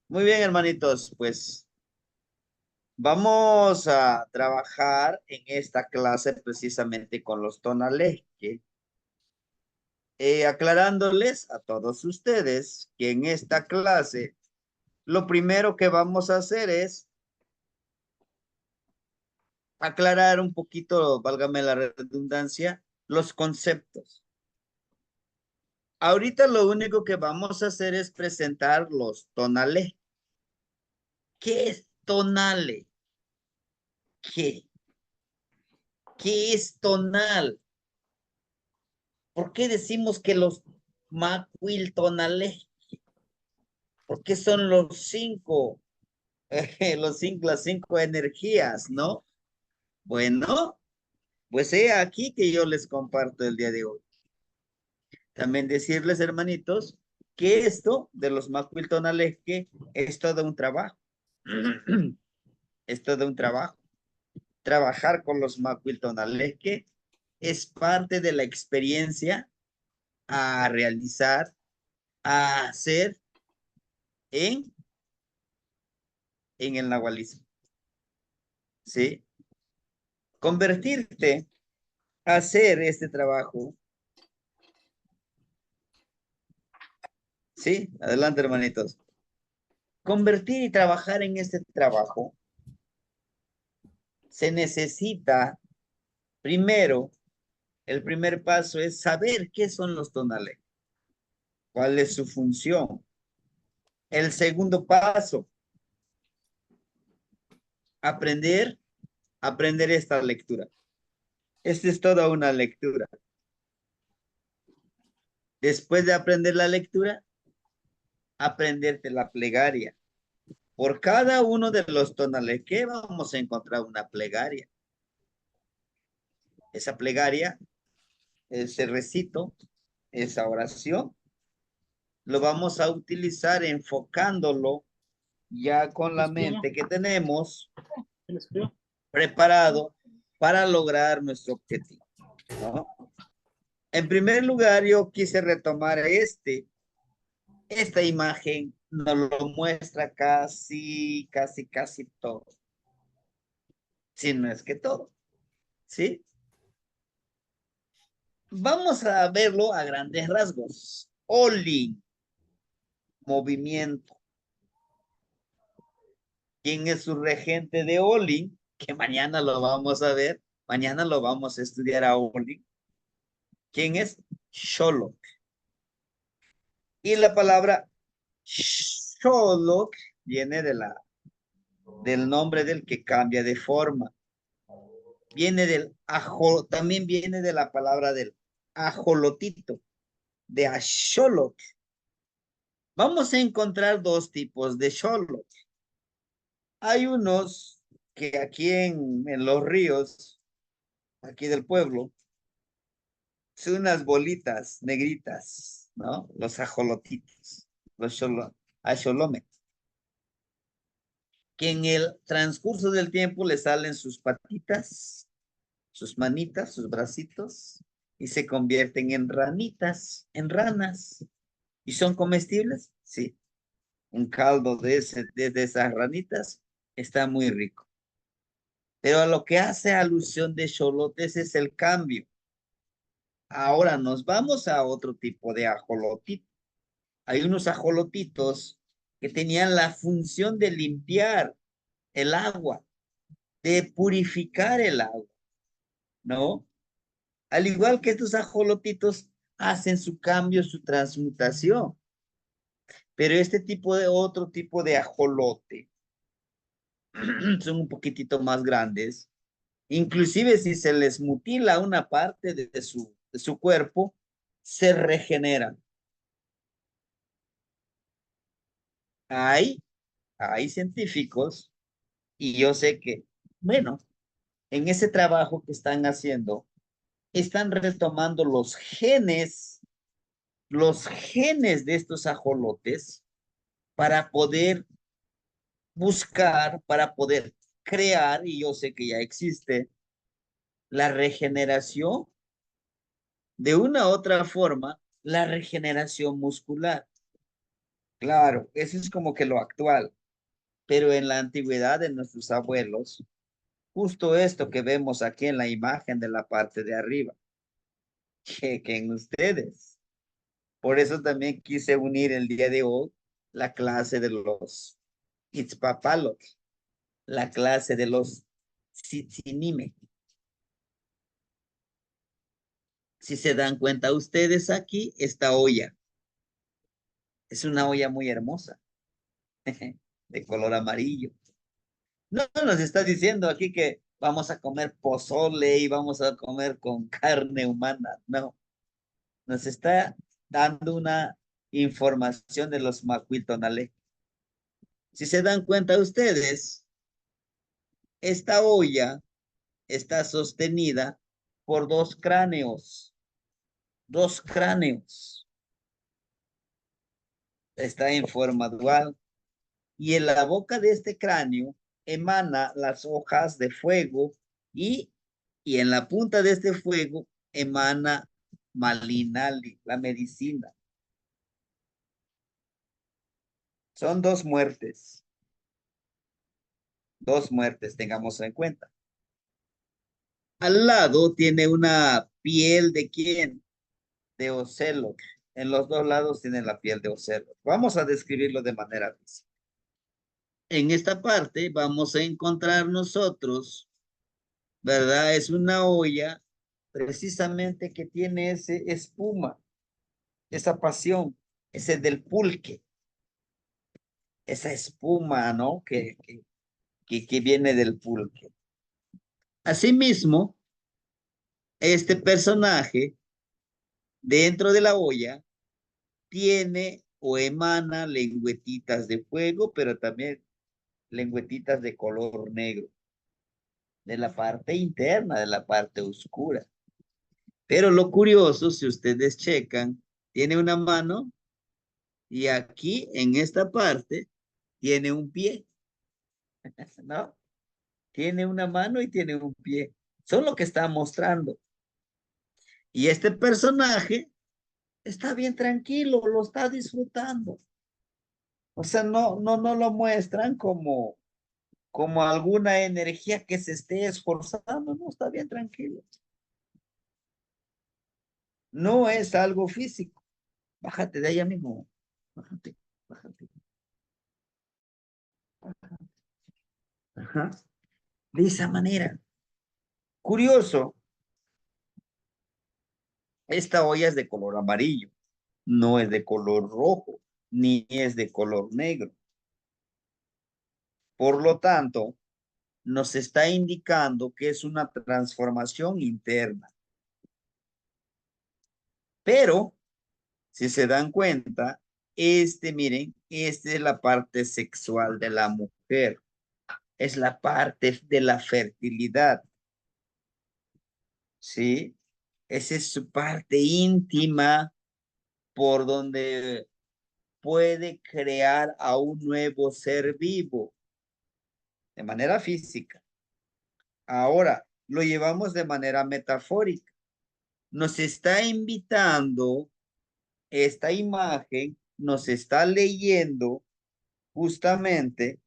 Muy bien, hermanitos, pues vamos a trabajar en esta clase precisamente con los tonales, aclarándoles a todos ustedes que en esta clase lo primero que vamos a hacer es aclarar un poquito, válgame la redundancia, los conceptos. Ahorita lo único que vamos a hacer es presentar los tonales. ¿Qué es tonale? ¿Qué? ¿Qué es tonal? ¿Por qué decimos que los macuiltonales? Porque son los cinco, las cinco energías, ¿no? Bueno, pues he aquí que yo les comparto el día de hoy. También decirles, hermanitos, que esto de los macuiltonales que es todo un trabajo. Es todo un trabajo. Trabajar con los macuiltonales que es parte de la experiencia a realizar, a hacer en el nahualismo, ¿sí? Convertirte a hacer este trabajo, ¿sí? Adelante, hermanitos. Convertir y trabajar en este trabajo se necesita, primero, el primer paso es saber qué son los tonales, cuál es su función. El segundo paso, aprender, aprender esta lectura. Esta es toda una lectura. Después de aprender la lectura, aprenderte la plegaria. Por cada uno de los tonales que vamos a encontrar una plegaria. Esa plegaria, ese recito, esa oración, lo vamos a utilizar enfocándolo ya con la mente que tenemos preparado para lograr nuestro objetivo, ¿no? En primer lugar, yo quise retomar esta imagen nos lo muestra casi todo, si no es que todo, ¿sí? Vamos a verlo a grandes rasgos. Oli, movimiento. ¿Quién es su regente de Oli? Que mañana lo vamos a ver. Mañana lo vamos a estudiar a Oli. ¿Quién es? Sholok. Y la palabra Sholok viene del nombre del que cambia de forma. Viene del ajo, también viene de la palabra del ajolotito, de Asholok. Vamos a encontrar dos tipos de Sholok. Hay unos que aquí en los ríos, aquí del pueblo, son unas bolitas negritas, ¿no? Los ajolotitos, los axolomes, que en el transcurso del tiempo le salen sus patitas, sus manitas, sus bracitos, y se convierten en ranitas, en ranas. ¿Y son comestibles? Sí. Un caldo de esas ranitas está muy rico. Pero a lo que hace alusión de xolotes es el cambio. Ahora nos vamos a otro tipo de ajolotito. Hay unos ajolotitos que tenían la función de limpiar el agua, de purificar el agua, ¿no? Al igual que estos ajolotitos hacen su cambio, su transmutación. Pero este tipo de otro tipo de ajolote son un poquitito más grandes. Inclusive si se les mutila una parte de su cuerpo, se regeneran. Hay, hay científicos y yo sé que, bueno, en ese trabajo que están haciendo, están retomando los genes de estos ajolotes para poder buscar, para poder crear, y yo sé que ya existe, la regeneración de una u otra forma, la regeneración muscular. Claro, eso es como que lo actual, pero en la antigüedad de nuestros abuelos, justo esto que vemos aquí en la imagen de la parte de arriba, que en ustedes. Por eso también quise unir el día de hoy la clase de los Itzpapalot, la clase de los Tzitzinime. Si se dan cuenta ustedes aquí, esta olla es una olla muy hermosa, de color amarillo. No nos está diciendo aquí que vamos a comer pozole y vamos a comer con carne humana. No, nos está dando una información de los macuitonale. Si se dan cuenta ustedes, esta olla está sostenida por dos cráneos. Está en forma dual y en la boca de este cráneo emana las hojas de fuego y, y en la punta de este fuego emana malinali, la medicina. Son dos muertes, tengamos en cuenta. Al lado tiene una piel de quién, de ocelo. En los dos lados tiene la piel de ocelo. Vamos a describirlo de manera física. En esta parte vamos a encontrar nosotros, ¿verdad? Es una olla precisamente que tiene ese espuma, esa pasión, ese del pulque, esa espuma, ¿no? Que viene del pulque. Asimismo, este personaje dentro de la olla tiene o emana lengüetitas de fuego, pero también lengüetitas de color negro, de la parte interna, de la parte oscura. Pero lo curioso, si ustedes checan, tiene una mano y aquí en esta parte tiene un pie, ¿no? Tiene una mano y tiene un pie. Son lo que está mostrando. Y este personaje está bien tranquilo, lo está disfrutando. O sea, no lo muestran como alguna energía que se esté esforzando, no, está bien tranquilo. No es algo físico. Bájate de ahí, amigo. Bájate, bájate. Ajá. De esa manera. Curioso, esta olla es de color amarillo, no es de color rojo, ni es de color negro. Por lo tanto, nos está indicando que es una transformación interna. Pero, si se dan cuenta, miren, esta es la parte sexual de la mujer, es la parte de la fertilidad, ¿sí? Esa es su parte íntima por donde puede crear a un nuevo ser vivo de manera física. Ahora, lo llevamos de manera metafórica. Nos está invitando esta imagen, nos está leyendo justamente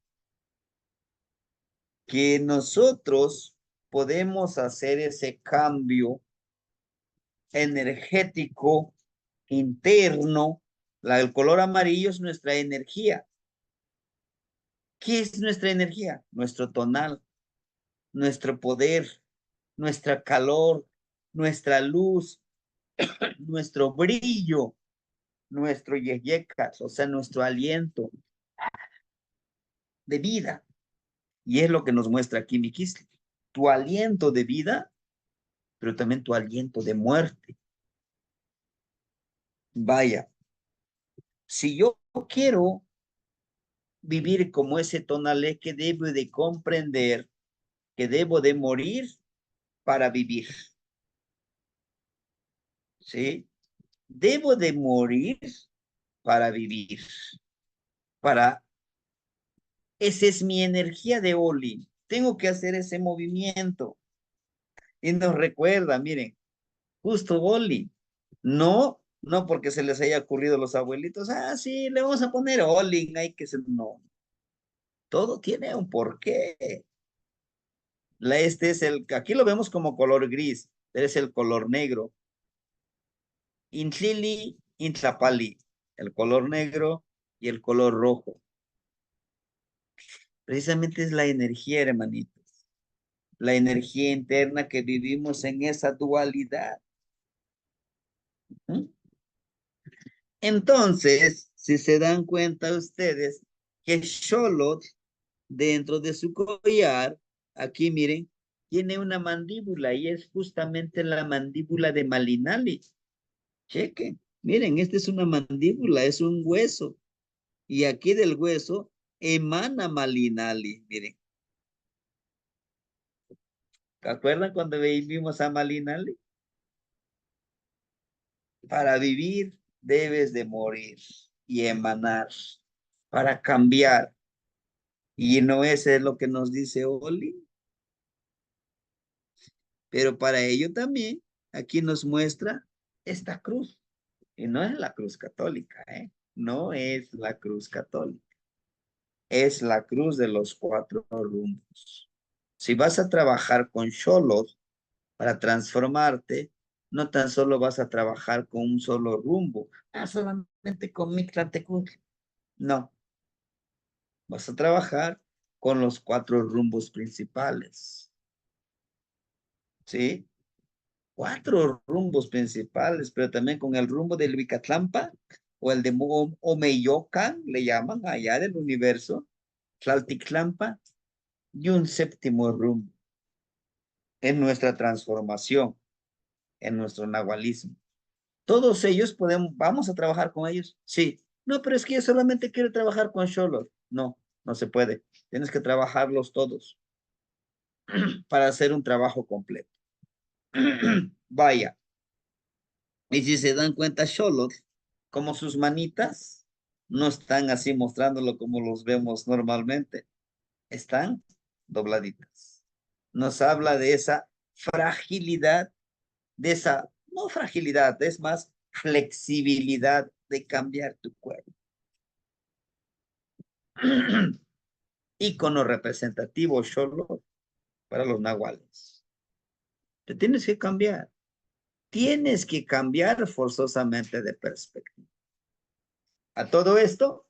que nosotros podemos hacer ese cambio energético interno. El color amarillo es nuestra energía. ¿Qué es nuestra energía? Nuestro tonal, nuestro poder, nuestra calor, nuestra luz, nuestro brillo, nuestro yeyecas, o sea, nuestro aliento de vida. Y es lo que nos muestra aquí Mikisli. Tu aliento de vida, pero también tu aliento de muerte. Vaya, si yo quiero vivir como ese tonalé, que debo de comprender que debo de morir para vivir. ¿Sí? Debo de morir para vivir. Para, esa es mi energía de Oli. Tengo que hacer ese movimiento. Y nos recuerda, miren, justo Oli, no No porque se les haya ocurrido a los abuelitos, ah, sí, le vamos a poner Olin, hay que ser, no. Todo tiene un porqué. Este es aquí lo vemos como color gris, pero es el color negro. Intlili, Intlapali, el color negro y el color rojo. Precisamente es la energía, hermanitos. La energía interna que vivimos en esa dualidad. ¿Mm? Entonces, si se dan cuenta ustedes que Xolotl, dentro de su collar, aquí miren, tiene una mandíbula y es justamente la mandíbula de Malinali. Chequen, miren, esta es una mandíbula, es un hueso. Y aquí del hueso emana Malinali, miren. ¿Se acuerdan cuando vivimos a Malinali? Para vivir debes de morir y emanar para cambiar. Y no ese es lo que nos dice Oli, pero para ello también aquí nos muestra esta cruz. Y no es la cruz católica, ¿eh? No es la cruz católica. Es la cruz de los cuatro rumbos. Si vas a trabajar con xolos para transformarte, no tan solo vas a trabajar con un solo rumbo, solamente con Mictlantecutli. No, vas a trabajar con los cuatro rumbos principales, ¿sí? Cuatro rumbos principales, pero también con el rumbo del Vicatlampa o el de Omeyocan, le llaman allá del universo, Tlaltictlampa, y un séptimo rumbo en nuestra transformación, en nuestro nahualismo. Todos ellos vamos a trabajar con ellos, sí. No, pero es que yo solamente quiero trabajar con Xolos. No, no se puede. Tienes que trabajarlos todos para hacer un trabajo completo. Vaya. Y si se dan cuenta, Xolos, como sus manitas, no están así mostrándolo como los vemos normalmente. Están dobladitas. Nos habla de esa fragilidad, de esa, no fragilidad, es más flexibilidad de cambiar tu cuerpo. Ícono representativo, Xolo, para los nahuales. Te tienes que cambiar. Tienes que cambiar forzosamente de perspectiva. A todo esto,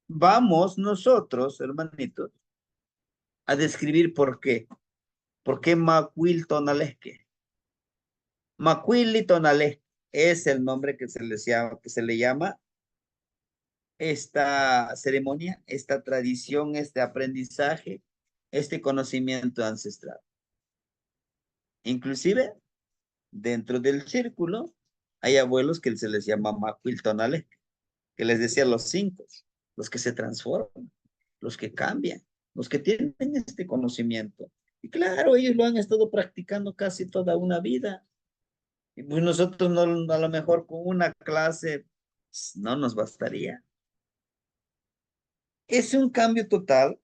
vamos nosotros, hermanitos, a describir por qué. ¿Por qué Macuil Tonalesque? Macuil Tonalesque es el nombre que se le llama esta ceremonia, esta tradición, este aprendizaje, este conocimiento ancestral. Inclusive, dentro del círculo, hay abuelos que se les llama macuiltonales, que les decía los cinco, los que se transforman, los que cambian, los que tienen este conocimiento. Y claro, ellos lo han estado practicando casi toda una vida. Y pues nosotros no, a lo mejor con una clase pues, no nos bastaría. Es un cambio total,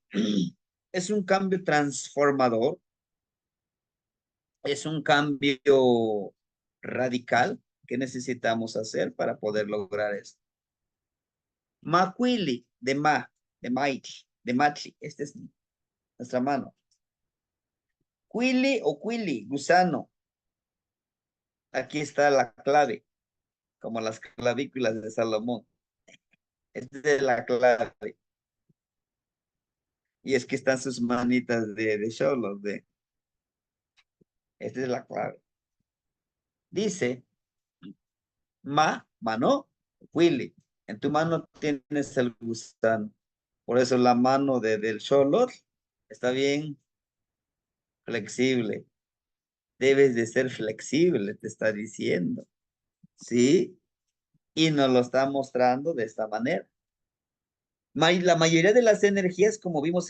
es un cambio transformador, es un cambio radical que necesitamos hacer para poder lograr esto. Macuili, de Maiti, de Machi, esta es nuestra mano. Quili o Quili, gusano. Aquí está la clave, como las clavículas de Salomón. Esta es la clave. Y es que están sus manitas de cholos, esta es la clave. Dice, mano, Willy. En tu mano tienes el gusano. Por eso la mano del Xolotl está bien flexible. Debes de ser flexible, te está diciendo. ¿Sí? Y nos lo está mostrando de esta manera. La mayoría de las energías, como vimos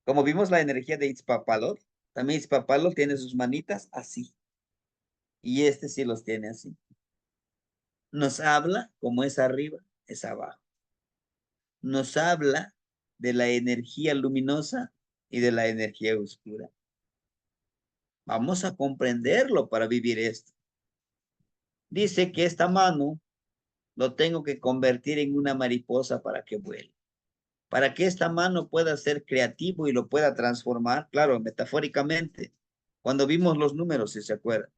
como vimos la energía de Itzpapalot, también Itzpapalot tiene sus manitas así. Y este sí los tiene así. Nos habla como es arriba, es abajo. Nos habla de la energía luminosa y de la energía oscura. Vamos a comprenderlo para vivir esto. Dice que esta mano lo tengo que convertir en una mariposa para que vuele. Para que esta mano pueda ser creativo y lo pueda transformar, claro, metafóricamente. Cuando vimos los números, si se acuerdan,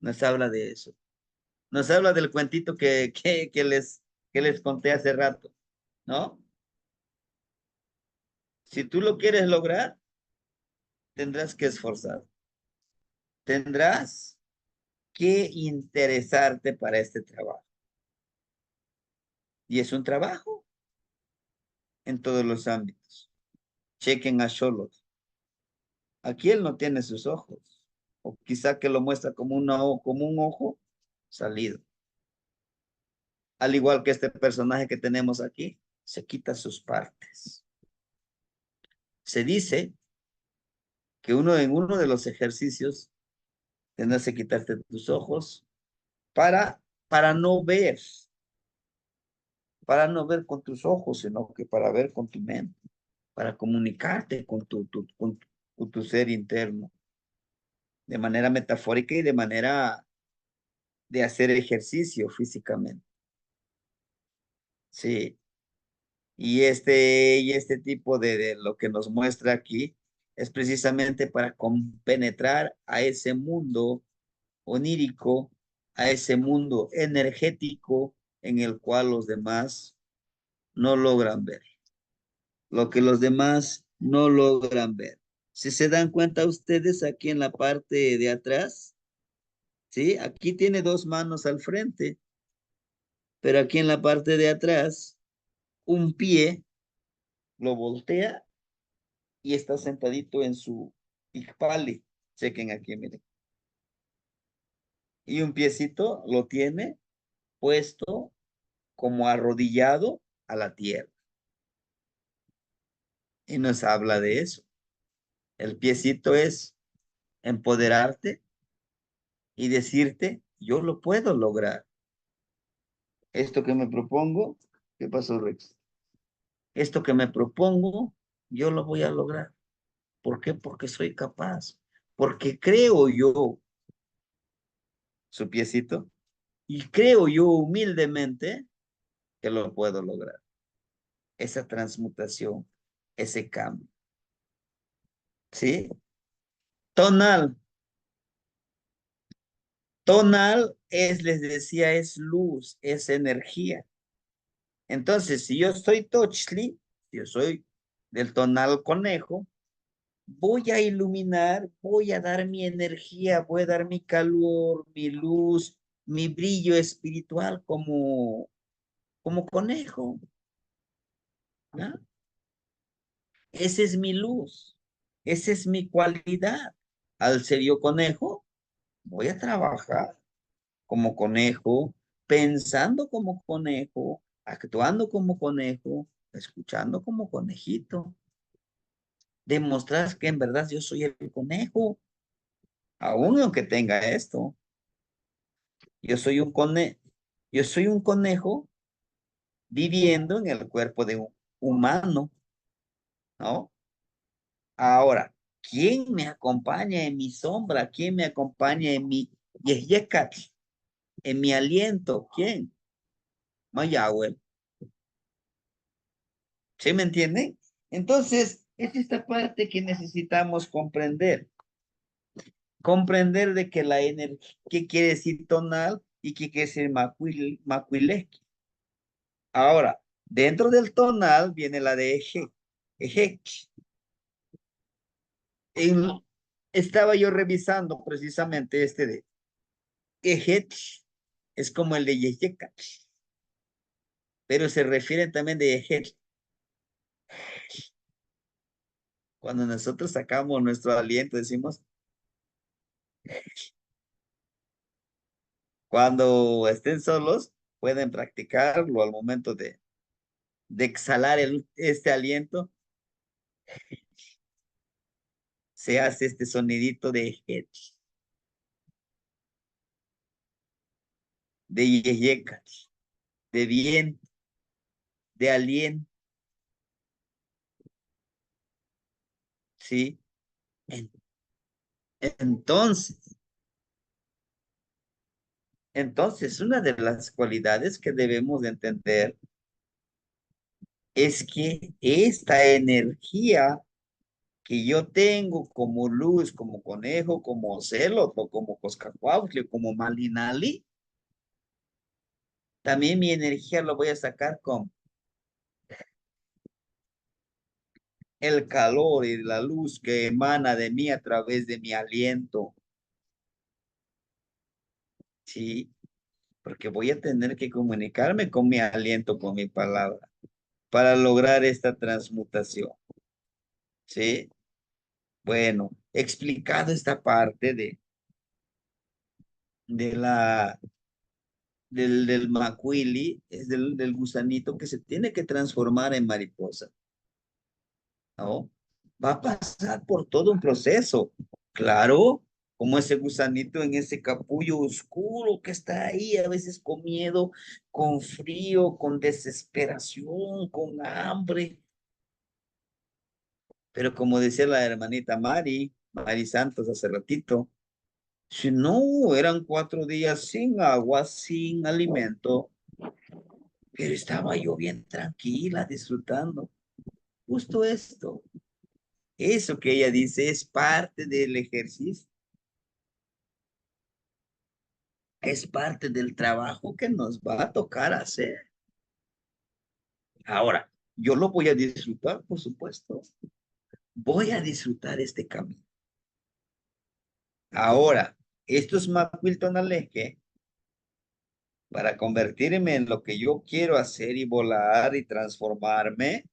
nos habla de eso. Nos habla del cuentito que les conté hace rato, ¿no? Si tú lo quieres lograr, tendrás que esforzar. Tendrás que interesarte para este trabajo. Y es un trabajo en todos los ámbitos. Chequen a Charlotte. Aquí él no tiene sus ojos. O quizá que lo muestra como un ojo salido. Al igual que este personaje que tenemos aquí, se quita sus partes. Se dice que en uno de los ejercicios tendrás que quitarte tus ojos para, para no ver, para no ver con tus ojos, sino que para ver con tu mente, para comunicarte con tu ser interno, de manera metafórica y de manera de hacer ejercicio físicamente. Sí, y este tipo de lo que nos muestra aquí es precisamente para compenetrar a ese mundo onírico, a ese mundo energético en el cual los demás no logran ver, lo que los demás no logran ver. Si se dan cuenta ustedes aquí en la parte de atrás, ¿sí? Aquí tiene dos manos al frente, pero aquí en la parte de atrás, un pie lo voltea y está sentadito en su ikpali. Chequen aquí, miren. Y un piecito lo tiene puesto como arrodillado a la tierra. Y nos habla de eso. El piecito es empoderarte y decirte, yo lo puedo lograr. Esto que me propongo, ¿qué pasó, Rex? Esto que me propongo, yo lo voy a lograr. ¿Por qué? Porque soy capaz. Porque creo yo, su piecito, y creo yo humildemente que lo puedo lograr. Esa transmutación, ese cambio. ¿Sí? Tonal. Tonal es, les decía, es luz, es energía. Entonces, si yo soy Tochli, yo soy del tonal conejo, voy a iluminar, voy a dar mi energía, voy a dar mi calor, mi luz, mi brillo espiritual como conejo. ¿No? Esa es mi luz, esa es mi cualidad. Al ser yo conejo, voy a trabajar como conejo, pensando como conejo, actuando como conejo, escuchando como conejito. Demostrar que en verdad yo soy el conejo, aún aunque tenga esto. Yo soy yo soy un conejo viviendo en el cuerpo de un humano, ¿no? Ahora, ¿quién me acompaña en mi sombra? ¿Quién me acompaña en mi yeyekat, en mi aliento? ¿Quién? Mayagüel. ¿Sí me entienden? Entonces, es esta parte que necesitamos comprender. Comprender de que la energía, qué quiere decir tonal y qué quiere decir macuilesqui. Ahora, dentro del tonal viene la de eje, eje. En- Estaba yo revisando precisamente este de eje, es como el de yeyeca, pero se refiere también de eje. Cuando nosotros sacamos nuestro aliento, decimos, cuando estén solos, pueden practicarlo al momento de exhalar este aliento, se hace este sonidito de eje, de yeyeca, de viento, de aliento, ¿sí? En- Entonces, Entonces, una de las cualidades que debemos de entender es que esta energía que yo tengo como luz, como conejo, como ocelot, o como coscacuautle, como malinali, también mi energía lo voy a sacar con el calor y la luz que emana de mí a través de mi aliento, ¿sí? Porque voy a tener que comunicarme con mi aliento, con mi palabra, para lograr esta transmutación, ¿sí? Bueno, explicado esta parte de del macuili, es del gusanito que se tiene que transformar en mariposa, ¿no? Va a pasar por todo un proceso, claro, como ese gusanito en ese capullo oscuro que está ahí, a veces con miedo, con frío, con desesperación, con hambre, pero como decía la hermanita Mari Santos hace ratito, si no, eran 4 días sin agua, sin alimento, pero estaba yo bien tranquila, disfrutando. Justo esto, eso que ella dice es parte del ejercicio, es parte del trabajo que nos va a tocar hacer. Ahora, yo lo voy a disfrutar, por supuesto. Voy a disfrutar este camino. Ahora, estos Macuilton Aleje, para convertirme en lo que yo quiero hacer y volar y transformarme,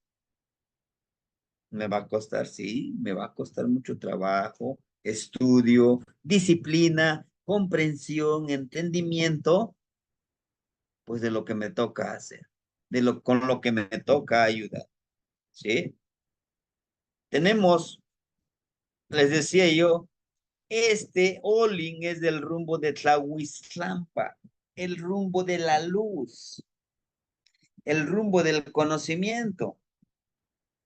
me va a costar, sí, me va a costar mucho trabajo, estudio, disciplina, comprensión, entendimiento, pues de lo que me toca hacer, con lo que me toca ayudar, ¿sí? Tenemos, les decía yo, este Olin es del rumbo de Tlahuiztlampa, el rumbo de la luz, el rumbo del conocimiento,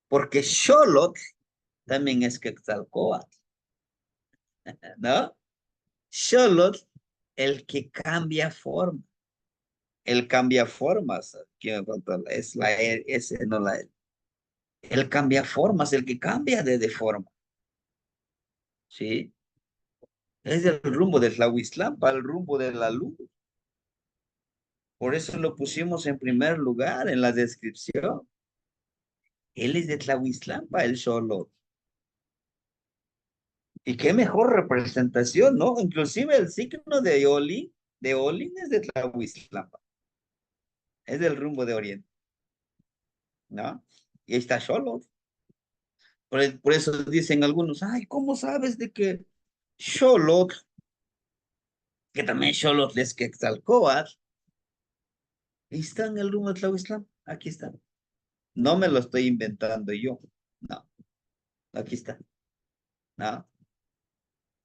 porque Xolotl también es Quetzalcóatl, ¿no? Xolotl, el que cambia forma, el cambia formas, es la S, no la L. El cambia formas, el que cambia de forma, ¿sí? Es el rumbo de Tlahuiztlampa, el rumbo de la luz. Por eso lo pusimos en primer lugar en la descripción. Él es de Tlahuiztlampa, el Xolotl. Y qué mejor representación, ¿no? Inclusive el signo de Olin es de Tlahuiztlampa, es del rumbo de Oriente, ¿no? Y ahí está Xolotl. Por eso dicen algunos, ay, ¿cómo sabes de que Xolotl, que también Xolotl es Quetzalcóatl, ahí está en el rumbo de Tlahuiztlampa, aquí está. No me lo estoy inventando yo, no, aquí está, ¿no?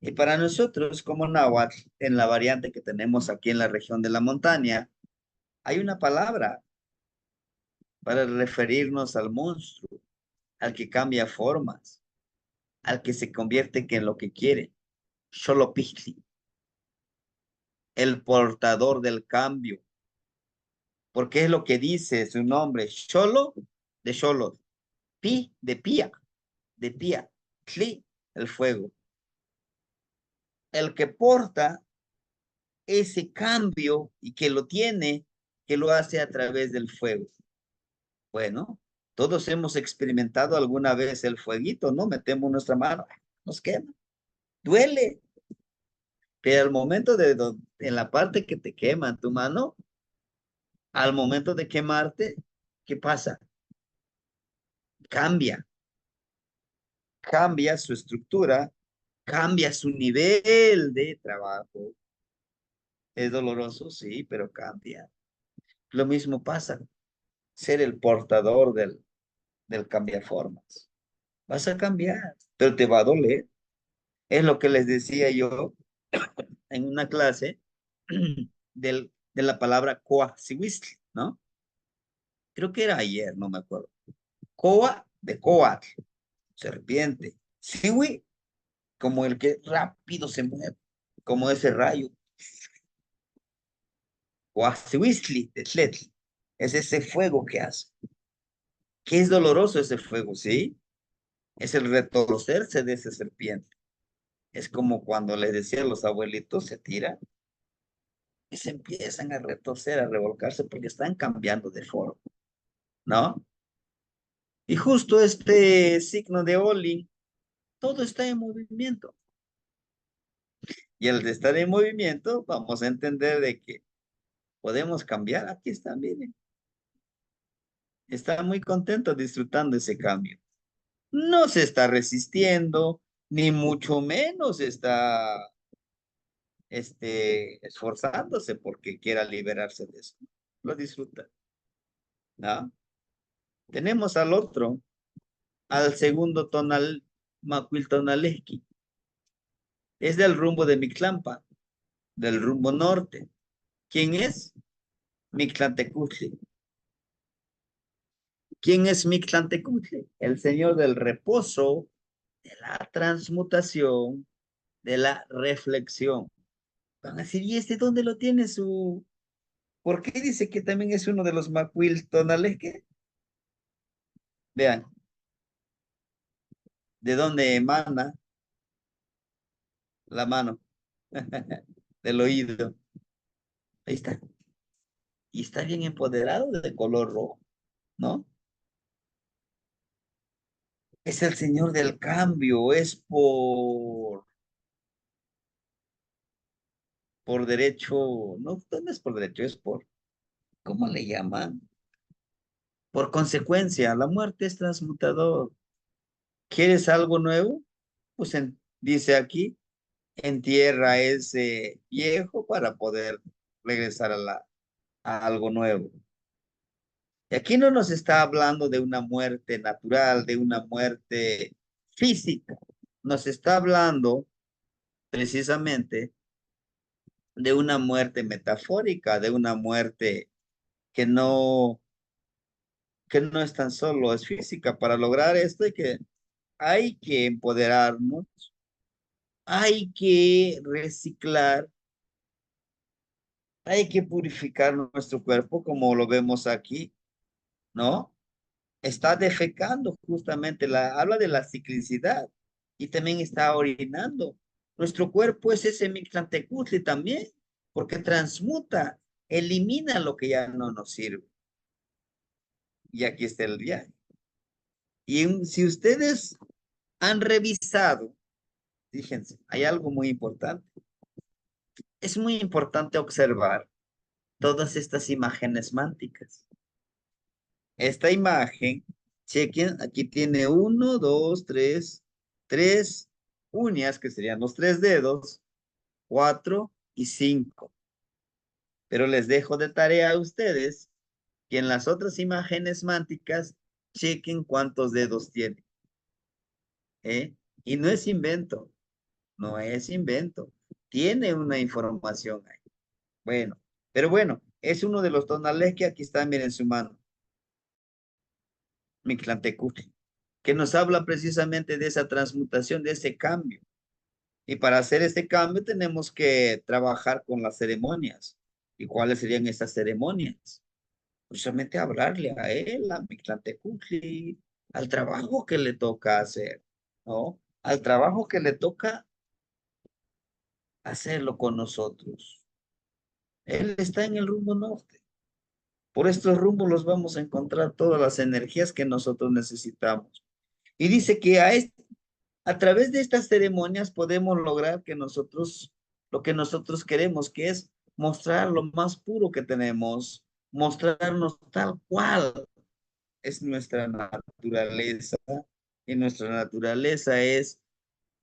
Y para nosotros, como náhuatl, en la variante que tenemos aquí en la región de la montaña, hay una palabra para referirnos al monstruo, al que cambia formas, al que se convierte en lo que quiere. Xolopixtli, el portador del cambio, porque es lo que dice su nombre, Xolo de Xolo, Pi de Pía, Tli, el fuego. El que porta ese cambio y que lo tiene, que lo hace a través del fuego. Bueno, todos hemos experimentado alguna vez el fueguito, ¿no? Metemos nuestra mano, nos quema, duele, pero al momento en la parte que te quema tu mano, al momento de quemarte, ¿qué pasa? Cambia, cambia su estructura, cambia su nivel de trabajo. Es doloroso, sí, pero cambia. Lo mismo pasa, ser el portador del cambiaformas. Vas a cambiar, pero te va a doler. Es lo que les decía yo en una clase de la palabra coaxihuistl, ¿no? Creo que era ayer, no me acuerdo. Coa de coatl, serpiente. Siwi, como el que rápido se mueve, como ese rayo. o Azihuistli, Tetletl. Es ese fuego que hace. Que es doloroso ese fuego, ¿sí? Es el retorcerse de esa serpiente. Es como cuando les decía a los abuelitos, se tiran y se empiezan a retorcer, a revolcarse porque están cambiando de forma, ¿no? Y justo este signo de Oli, todo está en movimiento. Y al estar en movimiento, vamos a entender de que podemos cambiar. Aquí está, miren. Está muy contento disfrutando ese cambio. No se está resistiendo, ni mucho menos está esforzándose porque quiera liberarse de eso. Lo disfruta, ¿no? Tenemos al otro, al segundo tonal, Macuiltonaleski. Es del rumbo de Mictlampa, del rumbo norte. ¿Quién es? Mictlantecutli. ¿Quién es Mictlantecutli? El señor del reposo, de la transmutación, de la reflexión. Van a decir, ¿y este dónde lo tiene su...? ¿Por qué dice que también es uno de los Macuiltonaleski? Vean, ¿de dónde emana la mano? Del oído. Ahí está. Y está bien empoderado de color rojo, ¿no? Es el señor del cambio, es por derecho, no es por derecho, es por, ¿cómo le llaman? Por consecuencia, la muerte es transmutador. ¿Quieres algo nuevo? Pues dice aquí, entierra ese viejo para poder regresar a algo nuevo. Y aquí no nos está hablando de una muerte natural, de una muerte física. Nos está hablando precisamente de una muerte metafórica, de una muerte que que no es tan solo es física. Para lograr esto hay que empoderarnos, hay que reciclar, hay que purificar nuestro cuerpo, como lo vemos aquí, ¿no? Está defecando justamente, habla de la ciclicidad y también está orinando. Nuestro cuerpo es ese Mictlantecutli también, porque transmuta, elimina lo que ya no nos sirve. Y aquí está el viaje. Y si ustedes han revisado, fíjense, hay algo muy importante. Es muy importante observar todas estas imágenes mánticas. Esta imagen, chequen, aquí tiene uno, dos, tres uñas, que serían los tres dedos, cuatro y cinco. Pero les dejo de tarea a ustedes que en las otras imágenes mánticas chequen cuántos dedos tiene. ¿Eh? Y no es invento, no es invento. Tiene una información ahí. Bueno, pero bueno, es uno de los tonales que aquí están, miren su mano, Mictlantecutli, que nos habla precisamente de esa transmutación, de ese cambio. Y para hacer este cambio tenemos que trabajar con las ceremonias. ¿Y cuáles serían esas ceremonias? Precisamente hablarle a él, a Mictlantecutli, al trabajo que le toca hacer, ¿no? Al trabajo que le toca hacerlo con nosotros. Él está en el rumbo norte. Por estos rumbos los vamos a encontrar todas las energías que nosotros necesitamos. Y dice que a través de estas ceremonias podemos lograr que nosotros, lo que nosotros queremos, que es mostrar lo más puro que tenemos, mostrarnos tal cual es nuestra naturaleza. Y nuestra naturaleza es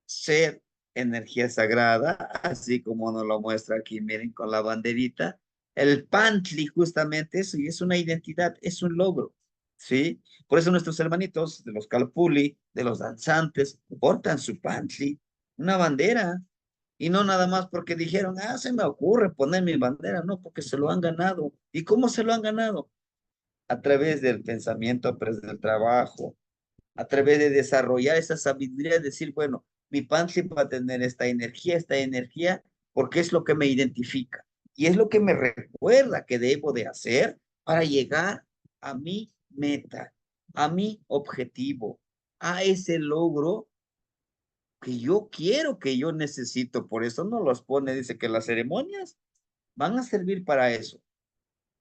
ser energía sagrada, así como nos lo muestra aquí, miren, con la banderita. El Pantli, justamente eso, y es una identidad, es un logro, ¿sí? Por eso nuestros hermanitos de los Calpuli, de los danzantes, portan su Pantli, una bandera, y no nada más porque dijeron, se me ocurre poner mi bandera, no, porque se lo han ganado. ¿Y cómo se lo han ganado? A través del pensamiento, a través del trabajo, a través de desarrollar esa sabiduría, decir, bueno, mi Pantli va a tener esta energía, porque es lo que me identifica. Y es lo que me recuerda que debo de hacer para llegar a mi meta, a mi objetivo, a ese logro que yo quiero, que yo necesito. Por eso no los pone, dice que las ceremonias van a servir para eso,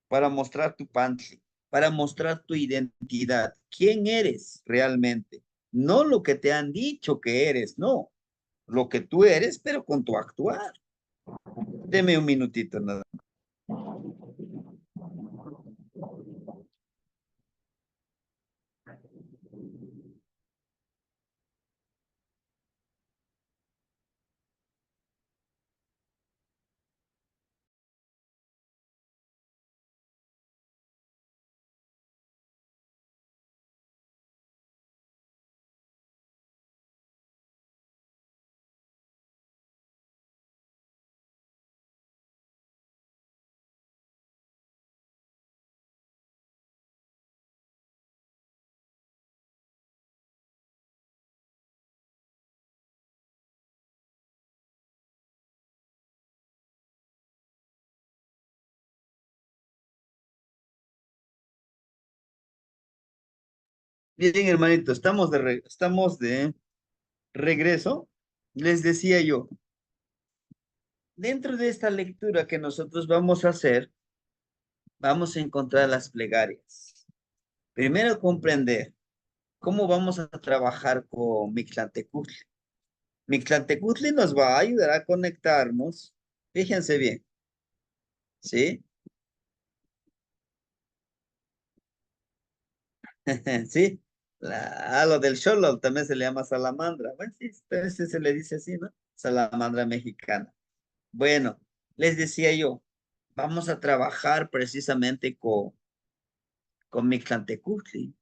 para mostrar tu pantry, para mostrar tu identidad, quién eres realmente. No lo que te han dicho que eres, no, lo que tú eres, pero con tu actuar. Deme un minutito nada. Bien, hermanito, estamos de regreso. Les decía yo, dentro de esta lectura que nosotros vamos a hacer, vamos a encontrar las plegarias. Primero comprender cómo vamos a trabajar con Mictlantecutli. Mictlantecutli nos va a ayudar a conectarnos. Fíjense bien, ¿sí? Sí, a lo del Xolotl también se le llama salamandra. Bueno, sí, pero ese se le dice así, ¿no? Salamandra mexicana. Bueno, les decía yo, vamos a trabajar precisamente con Mictlantecutli.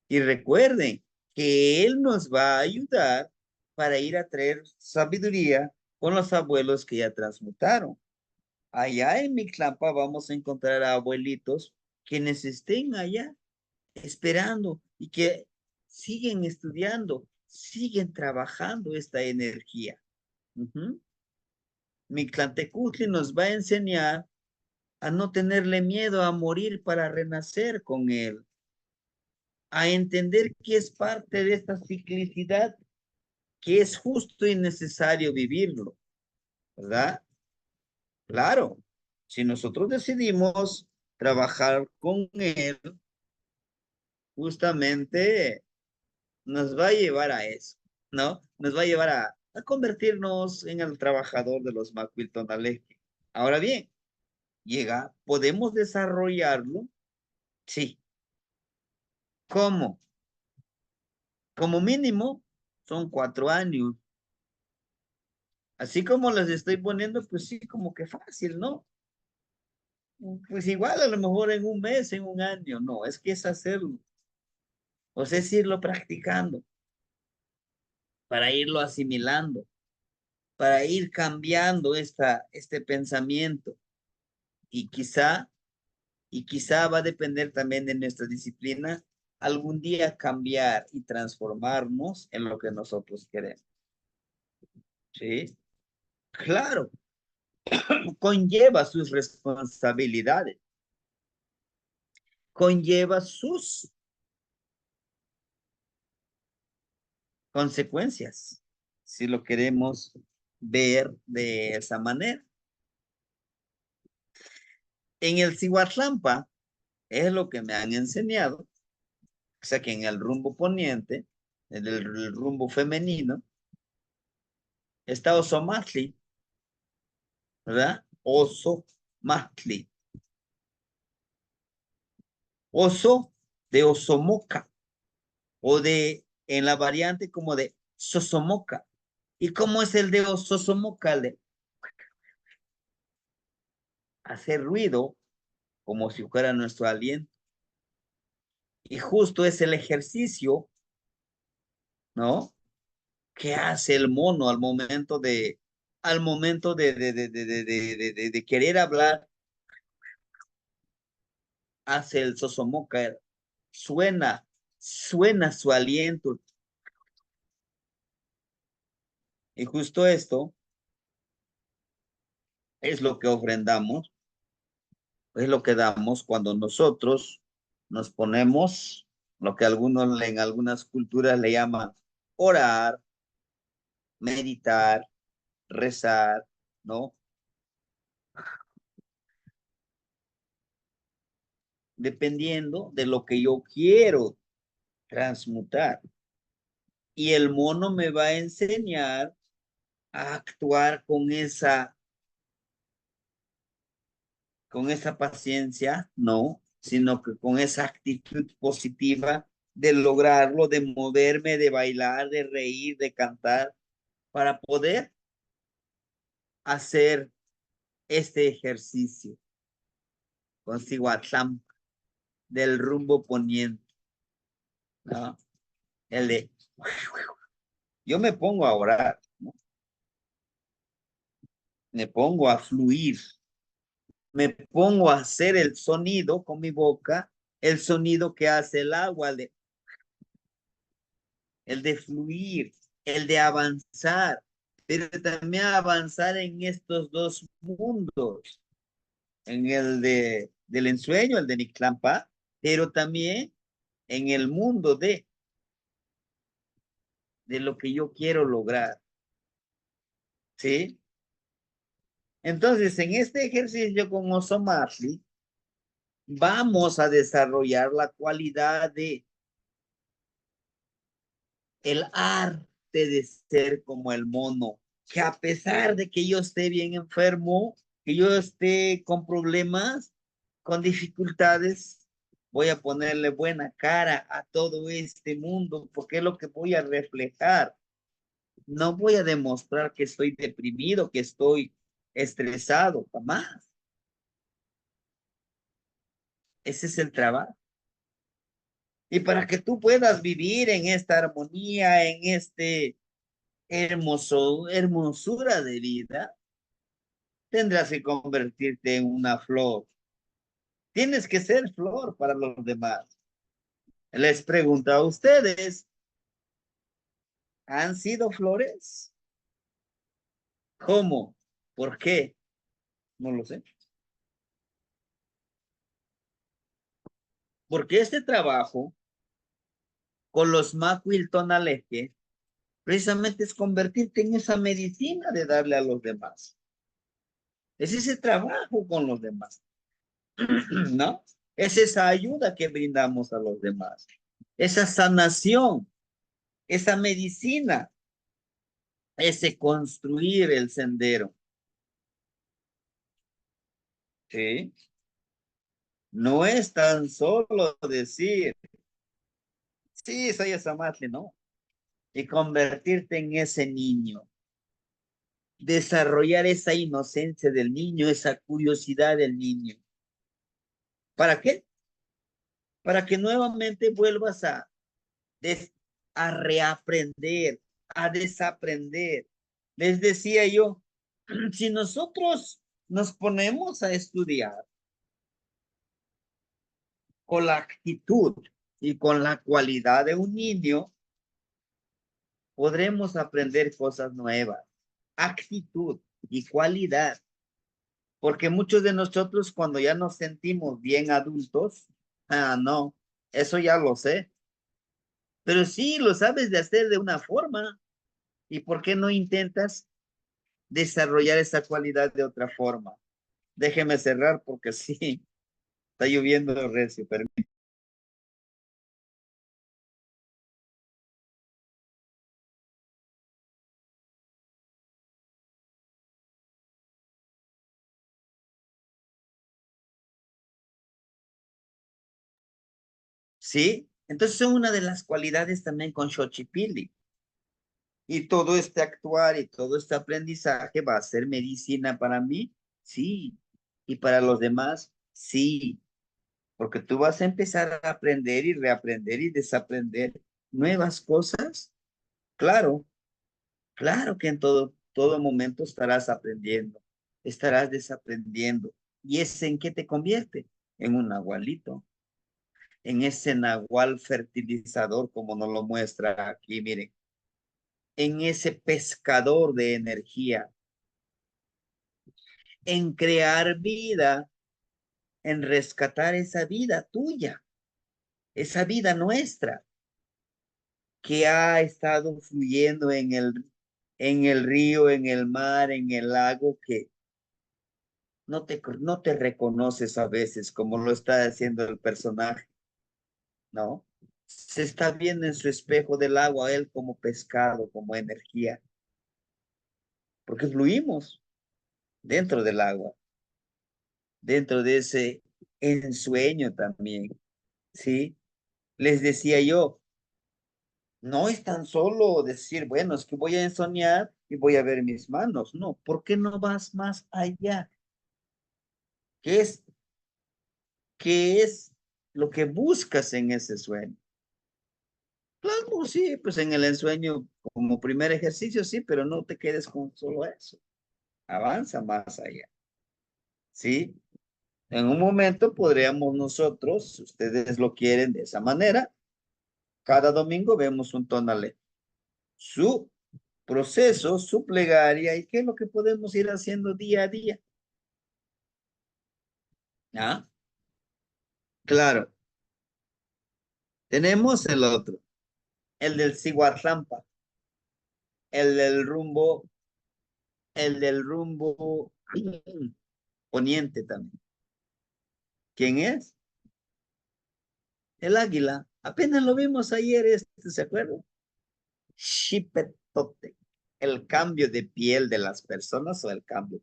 Y recuerden que él nos va a ayudar para ir a traer sabiduría con los abuelos que ya transmutaron. Allá en Mictlampa vamos a encontrar a abuelitos quienes estén allá esperando y que siguen estudiando, siguen trabajando esta energía. Uh-huh. Mictlantecutli nos va a enseñar a no tenerle miedo a morir para renacer con él, a entender que es parte de esta ciclicidad, que es justo y necesario vivirlo, ¿verdad? Claro, si nosotros decidimos trabajar con él, justamente nos va a llevar a eso, ¿no? Nos va a llevar a convertirnos en el trabajador de los Macuiltonalequi. Ahora bien, llega, ¿podemos desarrollarlo? Sí. ¿Cómo? Como mínimo, son 4 años. Así como las estoy poniendo, pues sí, como que fácil, ¿no? Pues igual a lo mejor en un mes, en un año, no, es que es hacerlo, o sea, es irlo practicando para irlo asimilando, para ir cambiando este pensamiento y quizá va a depender también de nuestra disciplina algún día cambiar y transformarnos en lo que nosotros queremos, ¿sí? Claro, conlleva sus responsabilidades, conlleva sus consecuencias, si lo queremos ver de esa manera. En el Cihuatlampa es lo que me han enseñado, o sea que en el rumbo poniente, en el rumbo femenino, está Osomatli, ¿verdad? Osomatli. Oso de Osomoca, o en la variante como de Sosomoca. ¿Y cómo es el de Sosomoca? De hacer ruido como si fuera nuestro aliento. Y justo es el ejercicio, ¿no? ¿Qué hace el mono al momento de querer hablar? Hace el sosomoca, suena su aliento. Y justo esto es lo que ofrendamos Es lo que damos cuando nosotros nos ponemos, lo que algunos en algunas culturas le llaman orar, meditar, rezar, ¿no? Dependiendo de lo que yo quiero transmutar. Y el mono me va a enseñar a actuar con esa paciencia, no, sino que con esa actitud positiva de lograrlo, de moverme, de bailar, de reír, de cantar, para poder hacer este ejercicio con Cihuatlam del rumbo poniente, ¿no? El de, yo me pongo a orar, ¿no? Me pongo a fluir, me pongo a hacer el sonido con mi boca, el sonido que hace el agua, el de fluir, el de avanzar, pero también avanzar en estos dos mundos, en el del ensueño, el de Niclampa, pero también en el mundo de lo que yo quiero lograr, ¿sí? Entonces, en este ejercicio con Osomatli, vamos a desarrollar la cualidad de el arte de ser como el mono, que a pesar de que yo esté bien enfermo, que yo esté con problemas, con dificultades, voy a ponerle buena cara a todo este mundo, porque es lo que voy a reflejar. No voy a demostrar que estoy deprimido, que estoy estresado, jamás. Ese es el trabajo. Y para que tú puedas vivir en esta armonía, en este hermosura de vida, tendrás que convertirte en una flor. Tienes que ser flor para los demás. Les pregunto a ustedes, ¿han sido flores? ¿Cómo? ¿Por qué? No lo sé. Porque este trabajo con los macuiltonaleje precisamente es convertirte en esa medicina de darle a los demás. Es ese trabajo con los demás, ¿no? Es esa ayuda que brindamos a los demás. Esa sanación, esa medicina, ese construir el sendero. ¿Sí? No es tan solo decir, sí, soy Azamatli, ¿no? Y convertirte en ese niño. Desarrollar esa inocencia del niño, esa curiosidad del niño. ¿Para qué? Para que nuevamente vuelvas a reaprender, a desaprender. Les decía yo, si nosotros nos ponemos a estudiar con la actitud y con la cualidad de un niño, podremos aprender cosas nuevas, actitud y cualidad, porque muchos de nosotros cuando ya nos sentimos bien adultos, no, eso ya lo sé, pero sí lo sabes de hacer de una forma, ¿y por qué no intentas desarrollar esa cualidad de otra forma? Déjeme cerrar porque sí, está lloviendo recio, pero sí, entonces son una de las cualidades también con Xochipilli. Y todo este actuar y todo este aprendizaje va a ser medicina para mí, sí. Y para los demás, sí. Porque tú vas a empezar a aprender y reaprender y desaprender nuevas cosas. Claro, claro que en todo momento estarás aprendiendo, estarás desaprendiendo. ¿Y es en qué te convierte? En un nahualito, en ese nahual fertilizador, como nos lo muestra aquí, miren, en ese pescador de energía, en crear vida en rescatar esa vida tuya, esa vida nuestra que ha estado fluyendo en el río, en el mar, en el lago, que no te reconoces a veces como lo está haciendo el personaje, ¿no? Se está viendo en su espejo del agua a él como pescado, como energía, porque fluimos dentro del agua, dentro de ese ensueño también, ¿sí? Les decía yo, no es tan solo decir, bueno, es que voy a ensoñar y voy a ver mis manos. No, ¿por qué no vas más allá? ¿Qué es, qué es lo que buscas en ese sueño? Claro, sí, pues en el ensueño como primer ejercicio, sí, pero no te quedes con solo eso. Avanza más allá, ¿sí? En un momento podríamos nosotros, si ustedes lo quieren de esa manera, cada domingo vemos un tonalé. Su proceso, su plegaria y qué es lo que podemos ir haciendo día a día. ¿Ah? Claro, tenemos el otro, el del Ciguatlampa, el del rumbo, el del rumbo poniente también. ¿Quién es? El águila. Apenas lo vimos ayer, ¿se acuerdan? Xipetote. El cambio de piel de las personas o el cambio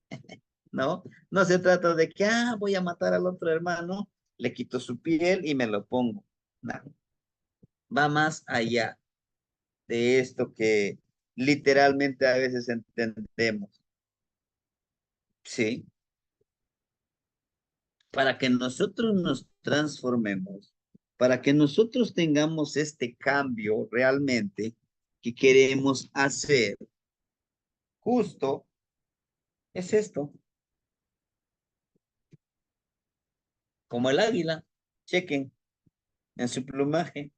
de, ¿no? No se trata de que, voy a matar al otro hermano, le quito su piel y me lo pongo. No, va más allá de esto que literalmente a veces entendemos, ¿sí? Para que nosotros nos transformemos, para que nosotros tengamos este cambio realmente que queremos hacer, justo es esto, como el águila, chequen en su plumaje,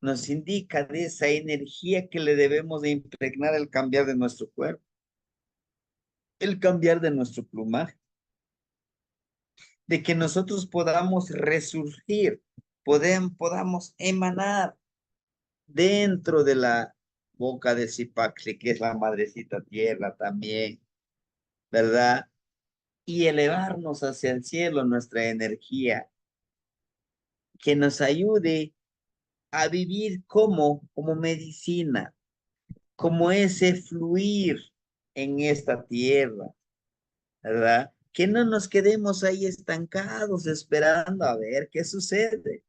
nos indica de esa energía que le debemos de impregnar al cambiar de nuestro cuerpo, el cambiar de nuestro plumaje, de que nosotros podamos resurgir, podamos emanar dentro de la boca de Zipaxli, que es la madrecita tierra también, ¿verdad? Y elevarnos hacia el cielo nuestra energía, que nos ayude a vivir como medicina, como ese fluir en esta tierra, ¿verdad? Que no nos quedemos ahí estancados esperando a ver qué sucede.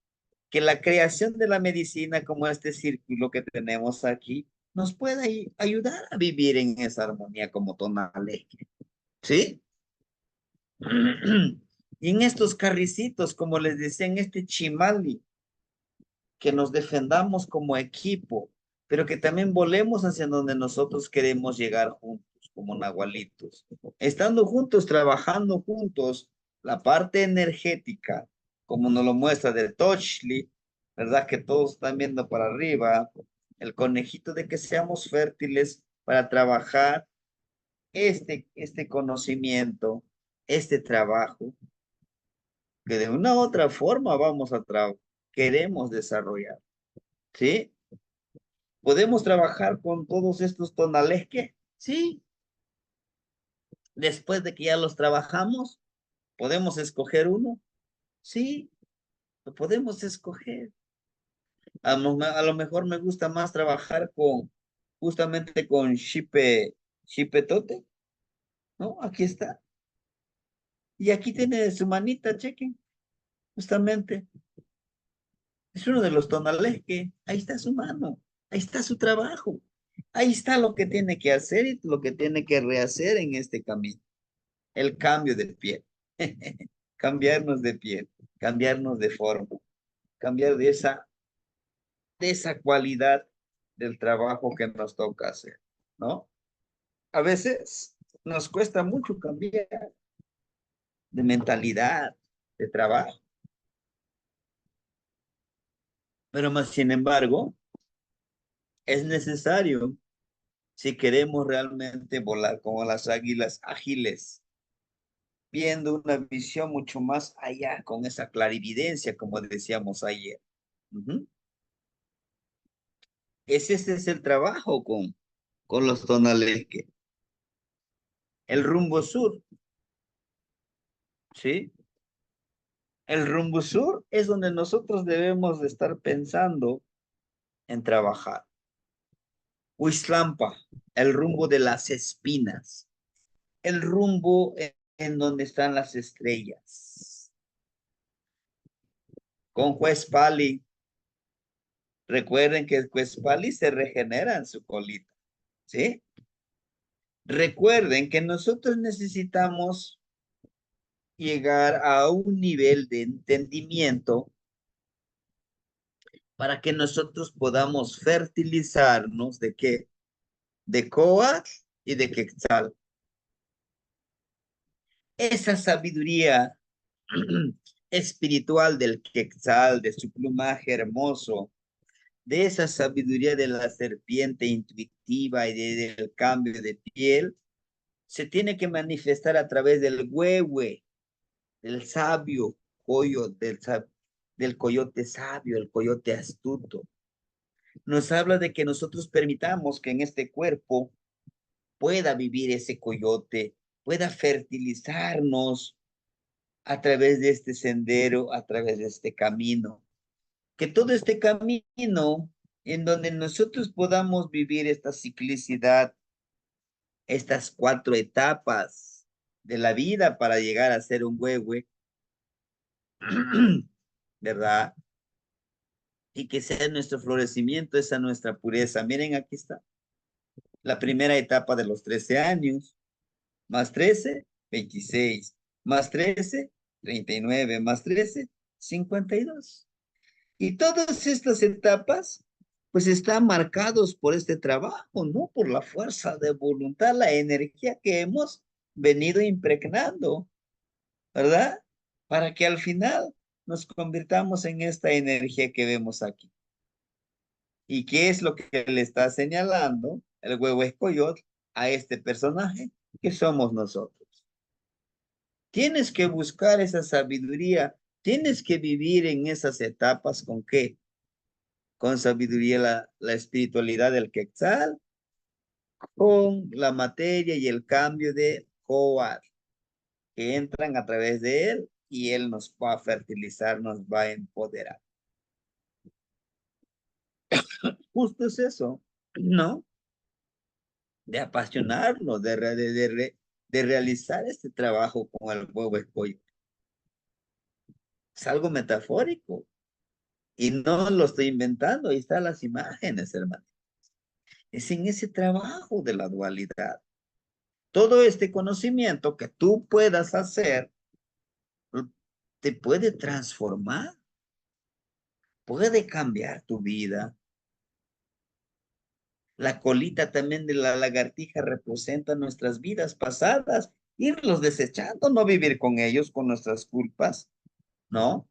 Que la creación de la medicina, como este círculo que tenemos aquí, nos pueda ayudar a vivir en esa armonía como tonales, ¿sí? Y en estos carricitos, como les decía, en este chimali, que nos defendamos como equipo, pero que también volemos hacia donde nosotros queremos llegar juntos, como nahualitos. Estando juntos, trabajando juntos, la parte energética, como nos lo muestra del Tochli, ¿verdad? Que todos están viendo para arriba, el conejito de que seamos fértiles para trabajar este conocimiento, este trabajo, que de una u otra forma vamos a queremos desarrollar, ¿sí? ¿Podemos trabajar con todos estos tonales que? Sí, después de que ya los trabajamos, ¿podemos escoger uno? Sí, lo podemos escoger. A lo mejor me gusta más trabajar justamente con Shipetote, ¿no? Aquí está. Y aquí tiene su manita, chequen, justamente. Es uno de los tonales que ahí está su mano, ahí está su trabajo, ahí está lo que tiene que hacer y lo que tiene que rehacer en este camino. El cambio de piel, cambiarnos de piel, cambiarnos de forma, cambiar de esa cualidad del trabajo que nos toca hacer, ¿no? A veces nos cuesta mucho cambiar de mentalidad, de trabajo, pero más sin embargo, es necesario si queremos realmente volar como las águilas ágiles, viendo una visión mucho más allá, con esa clarividencia, como decíamos ayer. Ujú. Ese es el trabajo con los tonaleques. El rumbo sur, ¿sí? El rumbo sur es donde nosotros debemos de estar pensando en trabajar. Huizlampa, el rumbo de las espinas, el rumbo en donde están las estrellas. Con Juez Pali, recuerden que el Juez Pali se regenera en su colita, ¿sí? Recuerden que nosotros necesitamos llegar a un nivel de entendimiento para que nosotros podamos fertilizarnos de qué? De Coatl y de Quetzal. Esa sabiduría espiritual del Quetzal, de su plumaje hermoso, de esa sabiduría de la serpiente intuitiva y del cambio de piel, se tiene que manifestar a través del huehue, del sabio del coyote sabio, el coyote astuto. Nos habla de que nosotros permitamos que en este cuerpo pueda vivir ese coyote, pueda fertilizarnos a través de este sendero, a través de este camino. Que todo este camino en donde nosotros podamos vivir esta ciclicidad, estas 4 etapas de la vida para llegar a ser un huehue, ¿verdad? Y que sea nuestro florecimiento, esa nuestra pureza. Miren, aquí está. La primera etapa de los 13 años, más 13, 26, más 13, 39, más 13, 52. Y todas estas etapas, pues están marcados por este trabajo, ¿no? Por la fuerza de voluntad, la energía que hemos venido impregnando, ¿verdad? Para que al final nos convirtamos en esta energía que vemos aquí. ¿Y qué es lo que le está señalando el huevo escoyot a este personaje que somos nosotros? Tienes que buscar esa sabiduría, tienes que vivir en esas etapas con qué? Con sabiduría la espiritualidad del Quetzal, con la materia y el cambio de Coat, que entran a través de él y él nos va a fertilizar, nos va a empoderar. Justo es eso, ¿no? De apasionarnos, de realizar este trabajo con el huevo escoyo. Es algo metafórico y no lo estoy inventando, ahí están las imágenes, hermano. Es en ese trabajo de la dualidad. Todo este conocimiento que tú puedas hacer te puede transformar, puede cambiar tu vida. La colita también de la lagartija representa nuestras vidas pasadas, irlos desechando, no vivir con ellos, con nuestras culpas, ¿no?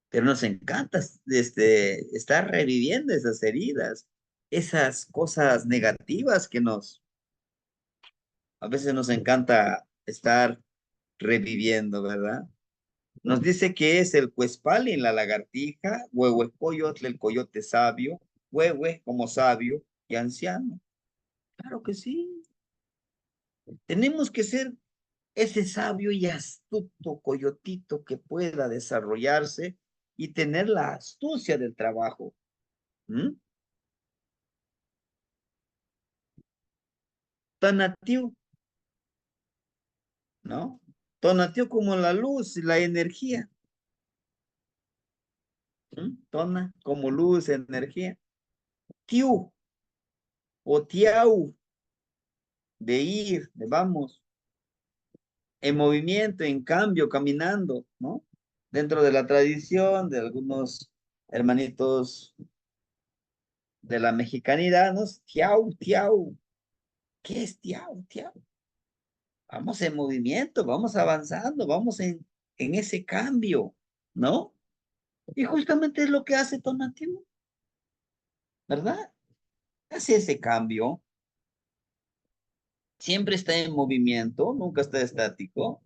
Pero nos encanta estar reviviendo esas heridas, esas cosas negativas que a veces nos encanta estar reviviendo, ¿verdad? Nos dice que es el cuespali en la lagartija, huehuecoyotl, el coyote sabio, huehue como sabio y anciano. Claro que sí. Tenemos que ser ese sabio y astuto coyotito que pueda desarrollarse y tener la astucia del trabajo. ¿Mm? Tonatiuh, ¿no? Tonatiuh como la luz y la energía. ¿Mm? Tona como luz, energía. Tiu o tiau, de ir, de vamos, en movimiento, en cambio, caminando, ¿no? Dentro de la tradición de algunos hermanitos de la mexicanidad, ¿no? Tiau, tiau. ¿Qué es tiau, tiau? Vamos en movimiento, vamos avanzando, vamos en ese cambio, ¿no? Y justamente es lo que hace Tonatiuh, ¿verdad? Hace ese cambio, siempre está en movimiento, nunca está estático,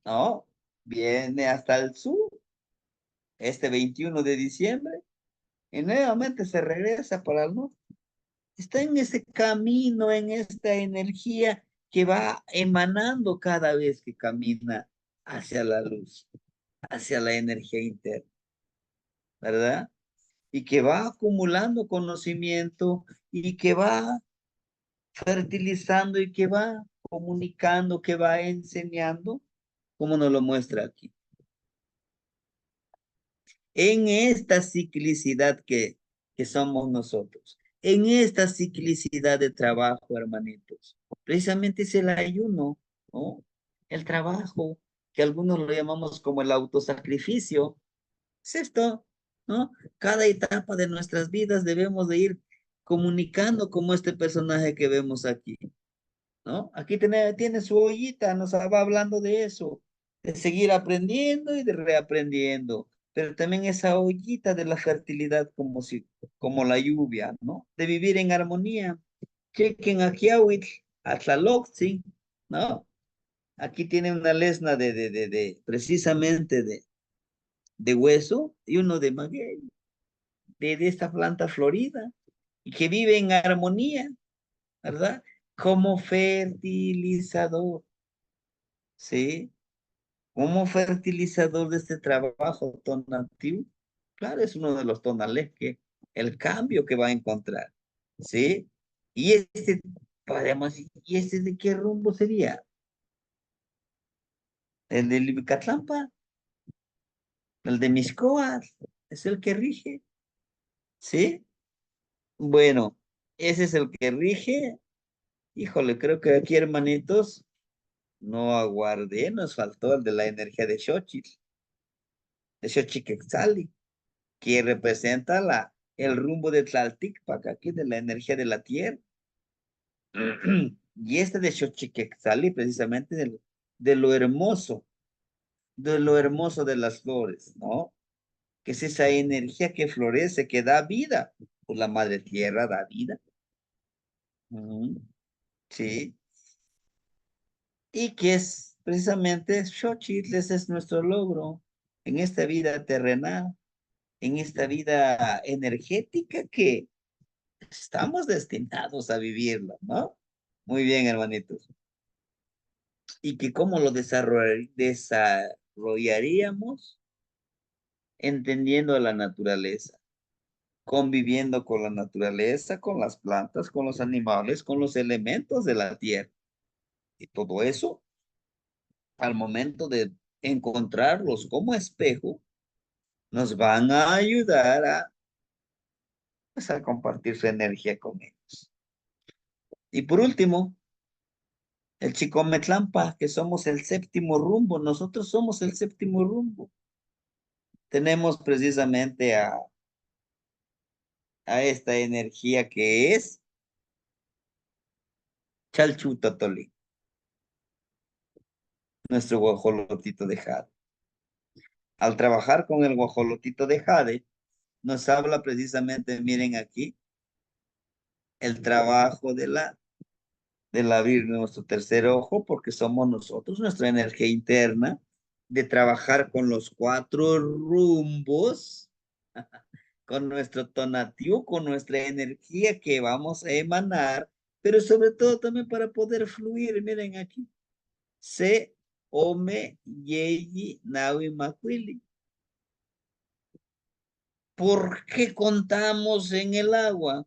¿no? Viene hasta el sur, este 21 de diciembre, y nuevamente se regresa para el norte. Está en ese camino, en esta energía que va emanando cada vez que camina hacia la luz, hacia la energía interna, ¿verdad? Y que va acumulando conocimiento y que va fertilizando y que va comunicando, que va enseñando, como nos lo muestra aquí. En esta ciclicidad que somos nosotros, en esta ciclicidad de trabajo, hermanitos, precisamente es el ayuno, ¿no? El trabajo, que algunos lo llamamos como el autosacrificio, es esto, ¿no? Cada etapa de nuestras vidas debemos de ir comunicando como este personaje que vemos aquí, ¿no? Aquí tiene su ollita, nos va hablando de eso, de seguir aprendiendo y de reaprendiendo, pero también esa ollita de la fertilidad como si, como la lluvia, ¿no? De vivir en armonía. Chequen aquí a Atlaloxi, ¿no? Aquí tiene una lesna precisamente de hueso y uno de maguey, de esta planta florida, y que vive en armonía, ¿verdad? Como fertilizador, ¿sí? Como fertilizador de este trabajo tonativo. Claro, es uno de los tonales que el cambio que va a encontrar, ¿sí? Y este, podemos, ¿y este de qué rumbo sería? El de Libicatlampa, el de Miscoas, es el que rige, ¿sí? Bueno, ese es el que rige. Híjole, creo que aquí, hermanitos, no aguardé, nos faltó el de la energía de Xochiquetzali, que representa el rumbo de Tlalticpac, aquí de la energía de la tierra. Y este de Xochiquetzali, precisamente de lo hermoso de las flores, ¿no? Que es esa energía que florece, que da vida. Pues la madre tierra da vida. Ujú, sí. Y que es precisamente Xochitl, ese es nuestro logro en esta vida terrenal, en esta vida energética que estamos destinados a vivirla, ¿no? Muy bien, hermanitos. Y que cómo lo desarrollaríamos entendiendo la naturaleza, conviviendo con la naturaleza, con las plantas, con los animales, con los elementos de la tierra. Y todo eso, al momento de encontrarlos como espejo, nos van a ayudar a, pues, a compartir su energía con ellos. Y por último, el Chicometlampa, que somos el séptimo rumbo, nosotros somos el séptimo rumbo. Tenemos precisamente a esta energía que es Chalchutotoli, nuestro guajolotito de jade. Al trabajar con el guajolotito de jade, nos habla precisamente, miren aquí, el trabajo del abrir nuestro tercer ojo, porque somos nosotros, nuestra energía interna, de trabajar con los cuatro rumbos, con nuestro tonativo, con nuestra energía que vamos a emanar, pero sobre todo también para poder fluir. Miren aquí. Se, Ome, Yeyi, Naui, Macuili. ¿Por qué contamos en el agua?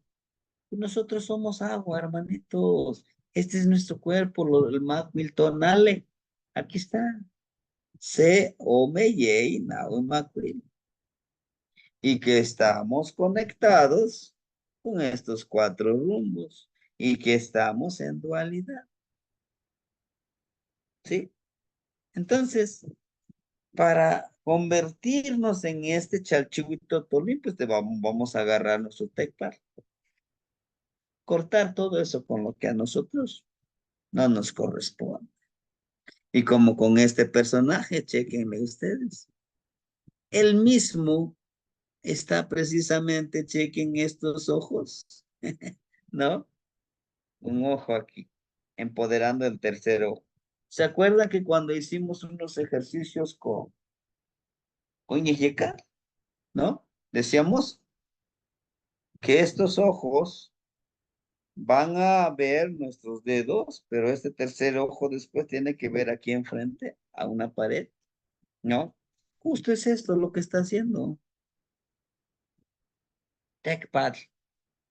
Nosotros somos agua, hermanitos. Este es nuestro cuerpo, el Macuil tonale. Aquí está. Se, Ome, Yeyi, Naui, Macuili. Y que estamos conectados con estos cuatro rumbos y que estamos en dualidad, ¿sí? Entonces, para convertirnos en este chalchihuito tolín, pues vamos a agarrar nuestro tecpar, cortar todo eso con lo que a nosotros no nos corresponde. Y como con este personaje, chequenle ustedes, él mismo está precisamente, chequen estos ojos, ¿no? Un ojo aquí, empoderando el tercer ojo. ¿Se acuerdan que cuando hicimos unos ejercicios con Ñeñeca, ¿no? Decíamos que estos ojos van a ver nuestros dedos, pero este tercer ojo después tiene que ver aquí enfrente a una pared, ¿no? Justo es esto lo que está haciendo TechPad.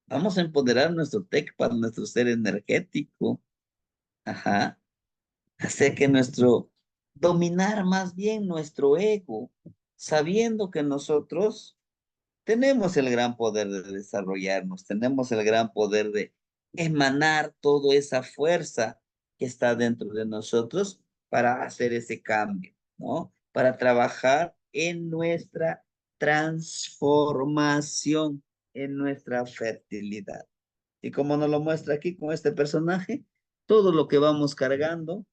Vamos a empoderar nuestro TechPad, nuestro ser energético. Ajá. Hacer que dominar más bien nuestro ego, sabiendo que nosotros tenemos el gran poder de desarrollarnos, tenemos el gran poder de emanar toda esa fuerza que está dentro de nosotros para hacer ese cambio, ¿no? Para trabajar en nuestra transformación, en nuestra fertilidad. Y como nos lo muestra aquí con este personaje, todo lo que vamos cargando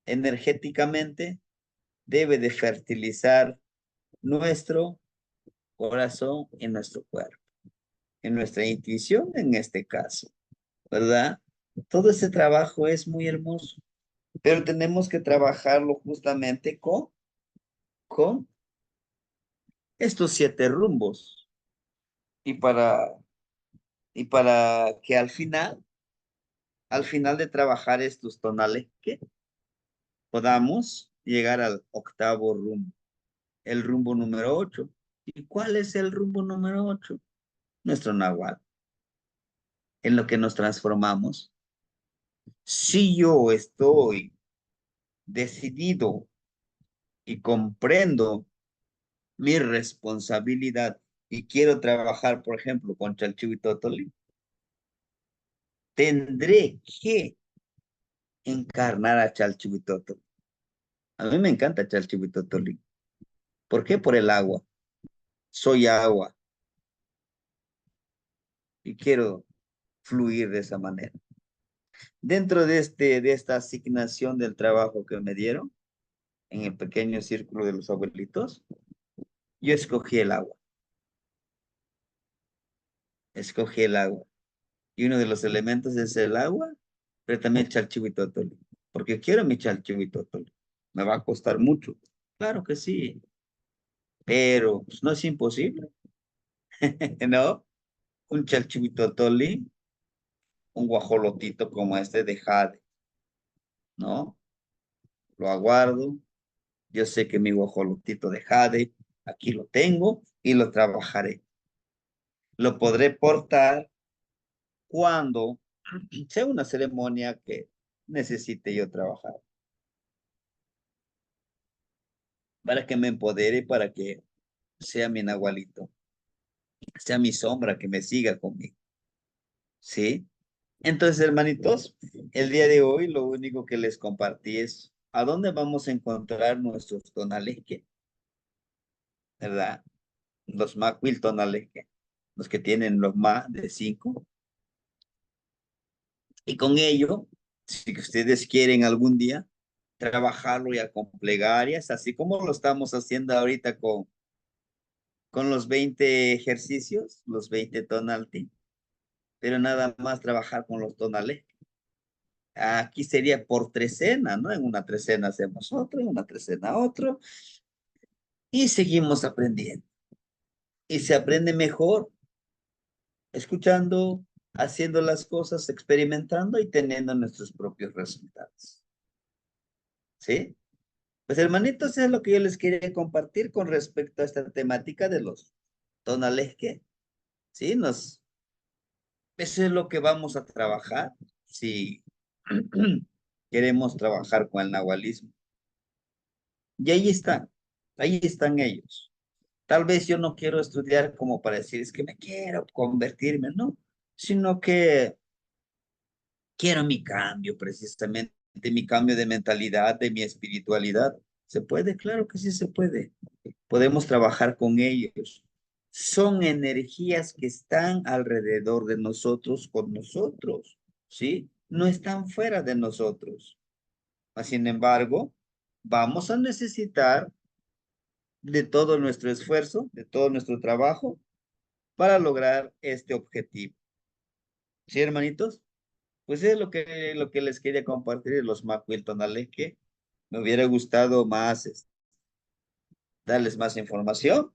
energéticamente debe de fertilizar nuestro corazón y nuestro cuerpo, en nuestra intuición en este caso, ¿verdad? Todo ese trabajo es muy hermoso, pero tenemos que trabajarlo justamente con estos 7 rumbos y para que al final de trabajar estos tonales, que podamos llegar al octavo rumbo, el rumbo número 8. ¿Y cuál es el rumbo número 8? Nuestro nahual, en lo que nos transformamos. Si yo estoy decidido y comprendo mi responsabilidad y quiero trabajar, por ejemplo, con Chalchihuitl y Totoli, tendré que encarnar a Chalchihuitl y Totoli. A mí me encanta Chalchihuitl y Totoli. ¿Por qué? Por el agua. Soy agua y quiero fluir de esa manera. Dentro de esta asignación del trabajo que me dieron, en el pequeño círculo de los abuelitos, yo escogí el agua. Escogí el agua. Y uno de los elementos es el agua, pero también el chalchihuitotoli. Porque quiero mi chalchihuitotoli. Me va a costar mucho. Claro que sí, pero pues, no es imposible, ¿no? Un chalchihuitotoli, un guajolotito como este de jade, ¿no? Lo aguardo. Yo sé que mi guajolotito de jade, aquí lo tengo y lo trabajaré. Lo podré portar cuando sea una ceremonia que necesite yo trabajar, para que me empodere, para que sea mi nahualito, sea mi sombra que me siga conmigo, ¿sí? Entonces, hermanitos, el día de hoy lo único que les compartí es a dónde vamos a encontrar nuestros tonales, ¿verdad? Los macuil tonales, los que tienen los más de 5. Y con ello, si ustedes quieren algún día trabajarlo ya con plegarias, así como lo estamos haciendo ahorita con los 20 ejercicios, los 20 tonalti, pero nada más trabajar con los tonales. Aquí sería por trecena, ¿no? En una trecena hacemos otro, en una trecena otro, y seguimos aprendiendo. Y se aprende mejor escuchando, haciendo las cosas, experimentando y teniendo nuestros propios resultados. ¿Sí? Pues hermanitos, eso es lo que yo les quería compartir con respecto a esta temática de los tonales que, ¿sí? Eso es lo que vamos a trabajar si queremos trabajar con el nahualismo. Y ahí están ellos. Tal vez yo no quiero estudiar como para decir, es que me quiero convertirme, no, sino que quiero mi cambio, precisamente, mi cambio de mentalidad, de mi espiritualidad. ¿Se puede? Claro que sí se puede. Podemos trabajar con ellos. Son energías que están alrededor de nosotros, con nosotros, ¿sí? No están fuera de nosotros. Sin embargo, vamos a necesitar de todo nuestro esfuerzo, de todo nuestro trabajo para lograr este objetivo. ¿Sí, hermanitos? Pues es lo que les quería compartir de los Macuiltonales, que me hubiera gustado más darles más información,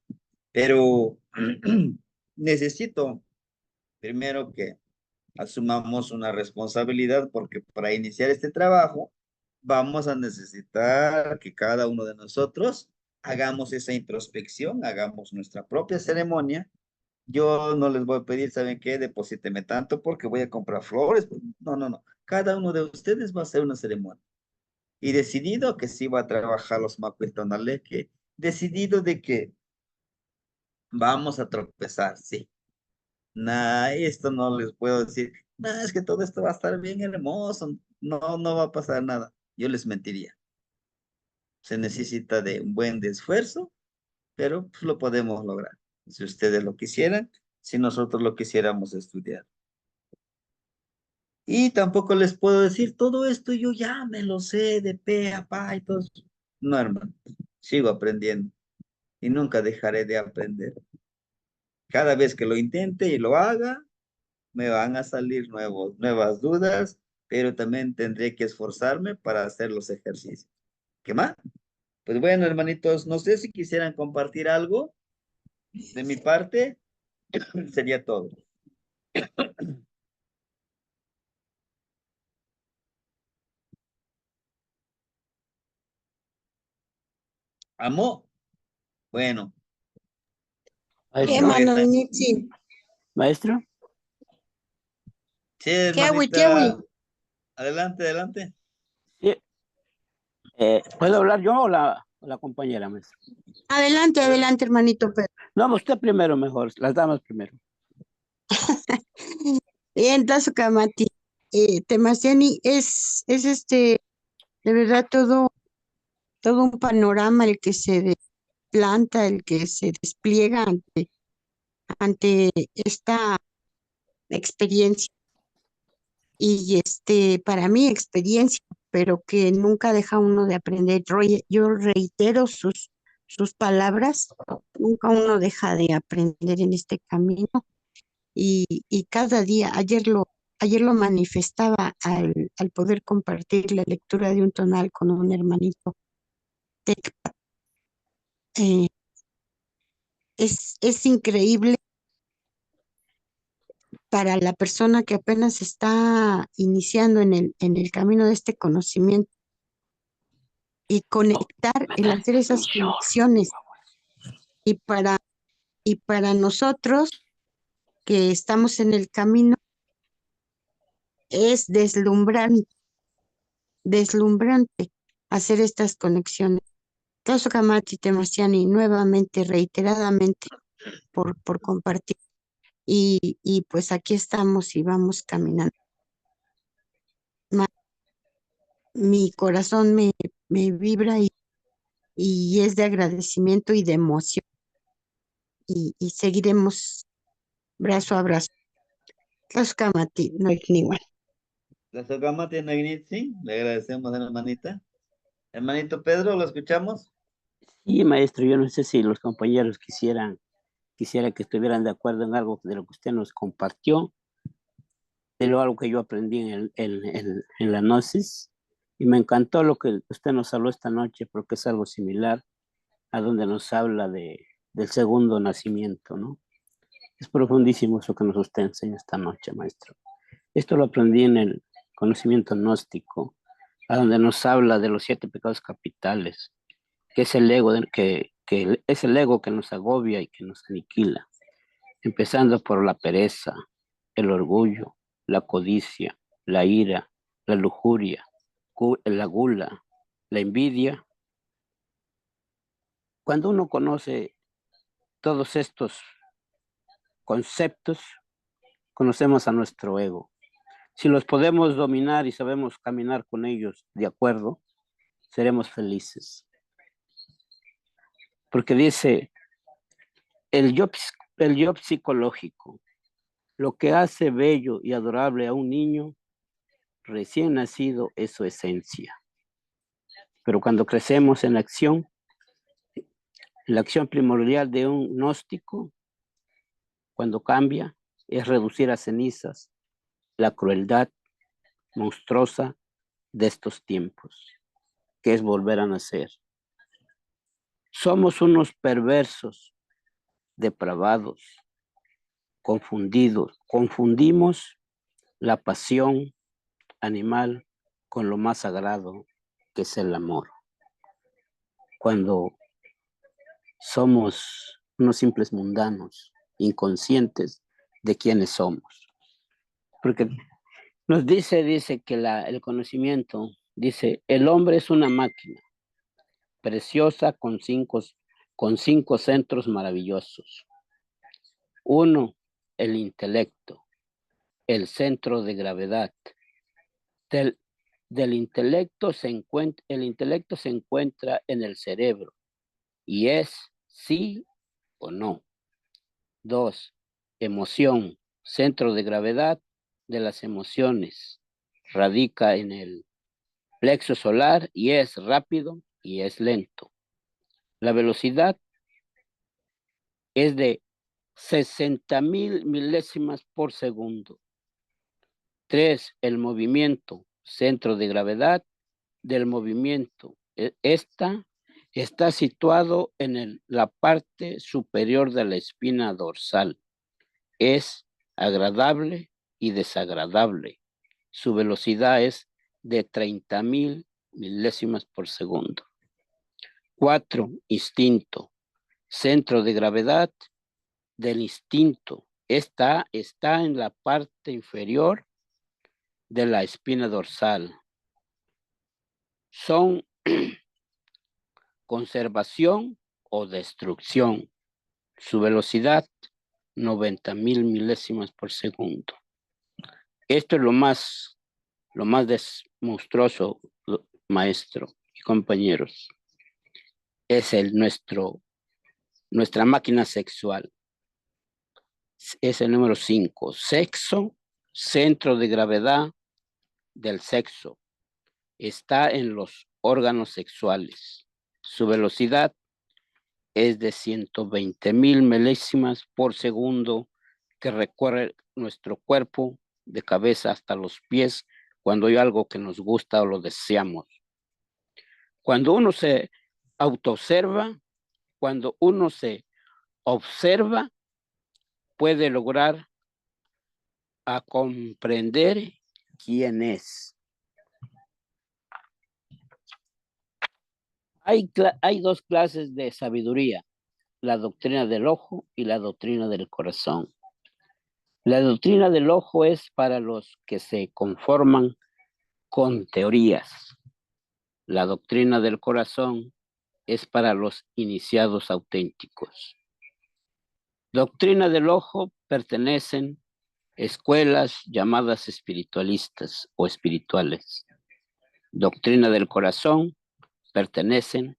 pero necesito primero que asumamos una responsabilidad porque para iniciar este trabajo vamos a necesitar que cada uno de nosotros hagamos esa introspección, hagamos nuestra propia ceremonia. Yo no les voy a pedir, ¿saben qué? Deposíteme tanto porque voy a comprar flores. No, no, no. Cada uno de ustedes va a hacer una ceremonia. Y decidido que sí va a trabajar los macuitonales, que decidido de que vamos a tropezar, sí. Nah, esto no les puedo decir. Nah, es que todo esto va a estar bien hermoso. No, no va a pasar nada. Yo les mentiría. Se necesita de un buen de esfuerzo, pero pues, lo podemos lograr. Si ustedes lo quisieran, si nosotros lo quisiéramos estudiar. Y tampoco les puedo decir todo esto, yo ya me lo sé de pe a pa y todo eso. No, hermano, sigo aprendiendo y nunca dejaré de aprender. Cada vez que lo intente y lo haga, me van a salir nuevas dudas, pero también tendré que esforzarme para hacer los ejercicios. ¿Qué más? Pues bueno, hermanitos, no sé si quisieran compartir algo de mi parte, sería todo. ¿Amo? Bueno, ¿Qué, como Maestro, ve, mano, Nitsi? maestro, sí, Kewi, Kewi. hermanita, adelante, adelante. sí, ¿puedo hablar yo o la compañera, maestro? Adelante, adelante, hermanito Pedro. No, usted primero mejor, las damas primero. Bien, Tazo Kamati. Temasiani, de verdad todo un panorama el que se planta, el que se despliega ante esta experiencia. Y para mí experiencia, pero que nunca deja uno de aprender. Yo reitero sus palabras, nunca uno deja de aprender en este camino y cada día, ayer lo manifestaba al poder compartir la lectura de un tonal con un hermanito. Eh, es increíble para la persona que apenas está iniciando en el camino de este conocimiento y conectar, el hacer esas conexiones. Y y para nosotros que estamos en el camino es deslumbrante hacer estas conexiones. Toso Kamati Temasiani, nuevamente, reiteradamente, por compartir. Y pues aquí estamos y vamos caminando. Mi corazón me vibra y es de agradecimiento y de emoción. Y seguiremos brazo a brazo. Toso Kamati, no es igual. La Sogama tiene sí, le agradecemos a la hermanita. Hermanito Pedro, ¿lo escuchamos? Sí, maestro, yo no sé si los compañeros quisiera que estuvieran de acuerdo en algo de lo que usted nos compartió, de algo que yo aprendí en la Gnosis, y me encantó lo que usted nos habló esta noche, porque es algo similar a donde nos habla del segundo nacimiento, ¿no? Es profundísimo eso que nos usted enseña esta noche, maestro. Esto lo aprendí en el conocimiento gnóstico, a donde nos habla de los 7 pecados capitales, que es el ego, que es el ego que nos agobia y que nos aniquila, empezando por la pereza, el orgullo, la codicia, la ira, la lujuria, la gula, la envidia. Cuando uno conoce todos estos conceptos, conocemos a nuestro ego. Si los podemos dominar y sabemos caminar con ellos de acuerdo, seremos felices. Porque dice, el yo psicológico, lo que hace bello y adorable a un niño recién nacido es su esencia. Pero cuando crecemos en la acción primordial de un gnóstico, cuando cambia, es reducir a cenizas la crueldad, monstruosa de estos tiempos, que es volver a nacer. Somos unos perversos, depravados, confundidos. Confundimos la pasión animal con lo más sagrado, que es el amor. Cuando somos unos simples mundanos, inconscientes de quiénes somos. Porque nos dice que el conocimiento, dice, el hombre es una máquina preciosa con cinco centros maravillosos. Uno, el intelecto, el centro de gravedad. El intelecto se encuentra en el cerebro y es sí o no. Dos, emoción, centro de gravedad de las emociones. Radica en el plexo solar y es rápido y es lento. La velocidad es de 60,000 milésimas por segundo. 3, el movimiento, centro de gravedad del movimiento. Está situado en la parte superior de la espina dorsal. Es agradable y desagradable. Su velocidad es de 30,000 milésimas por segundo. 4, instinto, centro de gravedad del instinto. Está en la parte inferior de la espina dorsal. Son conservación o destrucción. Su velocidad, 90,000 milésimas por segundo. Esto es lo más monstruoso, maestro y compañeros. Es nuestra máquina sexual. Es el número 5. Sexo, centro de gravedad del sexo. Está en los órganos sexuales. Su velocidad es de 120,000 milésimas por segundo que recorre nuestro cuerpo de cabeza hasta los pies cuando hay algo que nos gusta o lo deseamos. Cuando uno se autoobserva, cuando uno se observa, puede lograr a comprender quién es. Hay dos clases de sabiduría, la doctrina del ojo y la doctrina del corazón. La doctrina del ojo es para los que se conforman con teorías. La doctrina del corazón es para los iniciados auténticos. Doctrina del ojo pertenecen escuelas llamadas espiritualistas o espirituales. Doctrina del corazón pertenecen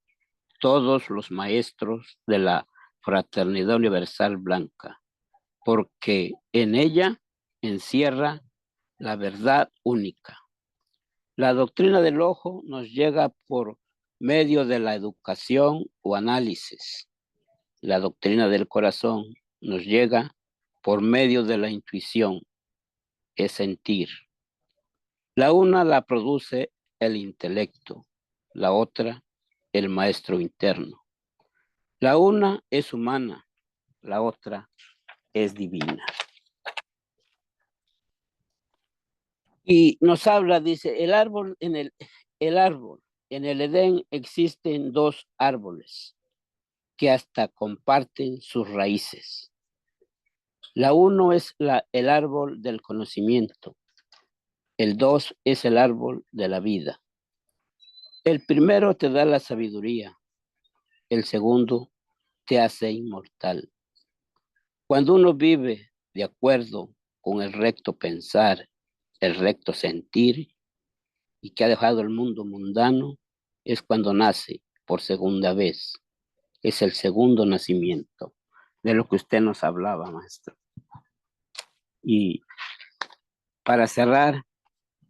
todos los maestros de la Fraternidad Universal Blanca, porque en ella encierra la verdad única. La doctrina del ojo nos llega por medio de la educación o análisis. La doctrina del corazón nos llega por medio de la intuición, es sentir. La una la produce el intelecto, la otra el maestro interno. La una es humana, la otra es divina. Y nos habla, dice, el árbol en el Edén existen dos árboles que hasta comparten sus raíces. La uno es el árbol del conocimiento. El dos es el árbol de la vida. El primero te da la sabiduría. El segundo te hace inmortal. Cuando uno vive de acuerdo con el recto pensar, el recto sentir, y que ha dejado el mundo mundano, es cuando nace por segunda vez. Es el segundo nacimiento, de lo que usted nos hablaba, maestro. Y para cerrar,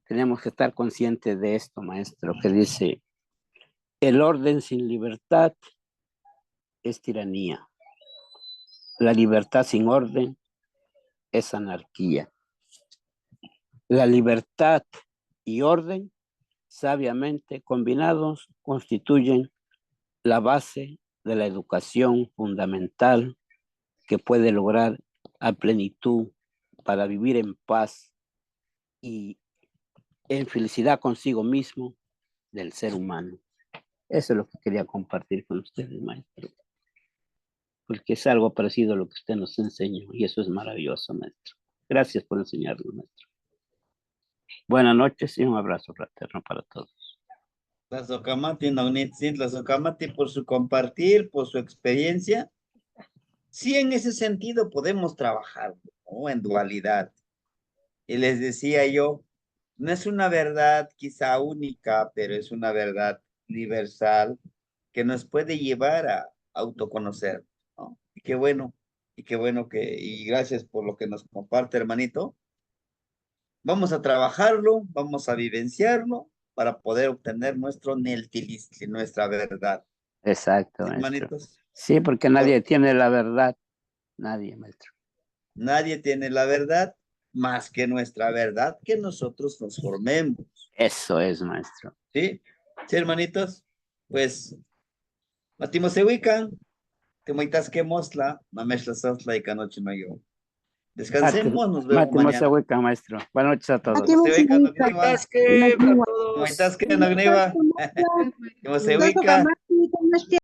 tenemos que estar conscientes de esto, maestro, que dice, el orden sin libertad es tiranía. La libertad sin orden es anarquía. La libertad y orden, sabiamente combinados, constituyen la base de la educación fundamental que puede lograr a plenitud para vivir en paz y en felicidad consigo mismo del ser humano. Eso es lo que quería compartir con ustedes, maestro. Porque es algo parecido a lo que usted nos enseñó y eso es maravilloso, maestro. Gracias por enseñarnos, maestro. Buenas noches y un abrazo fraterno para todos. La Socamati, la Socamati por su compartir, por su experiencia. Sí, en ese sentido podemos trabajar, ¿no? En dualidad. Y les decía yo, no es una verdad quizá única, pero es una verdad universal que nos puede llevar a autoconocer, ¿no? Y qué bueno y gracias por lo que nos comparte, hermanito. Vamos a trabajarlo, vamos a vivenciarlo para poder obtener nuestro Neltilistli, nuestra verdad. Exacto, ¿Sí, maestro. hermanitos? Sí, porque nadie tiene la verdad. Nadie, maestro. Nadie tiene la verdad más que nuestra verdad que nosotros nos formemos. Eso es, maestro. ¿Sí? ¿Sí, hermanitos? Pues, matimos se ubican, te moitas que mosla, mamesla sosla y canoche mayo. Descansemos, nos vemos mañana. Maestro. Buenas noches a todos. Matemos Se ubican, ubica, moitas Nagniwa. que, moitas que no gniva. Se ubica. Socamati,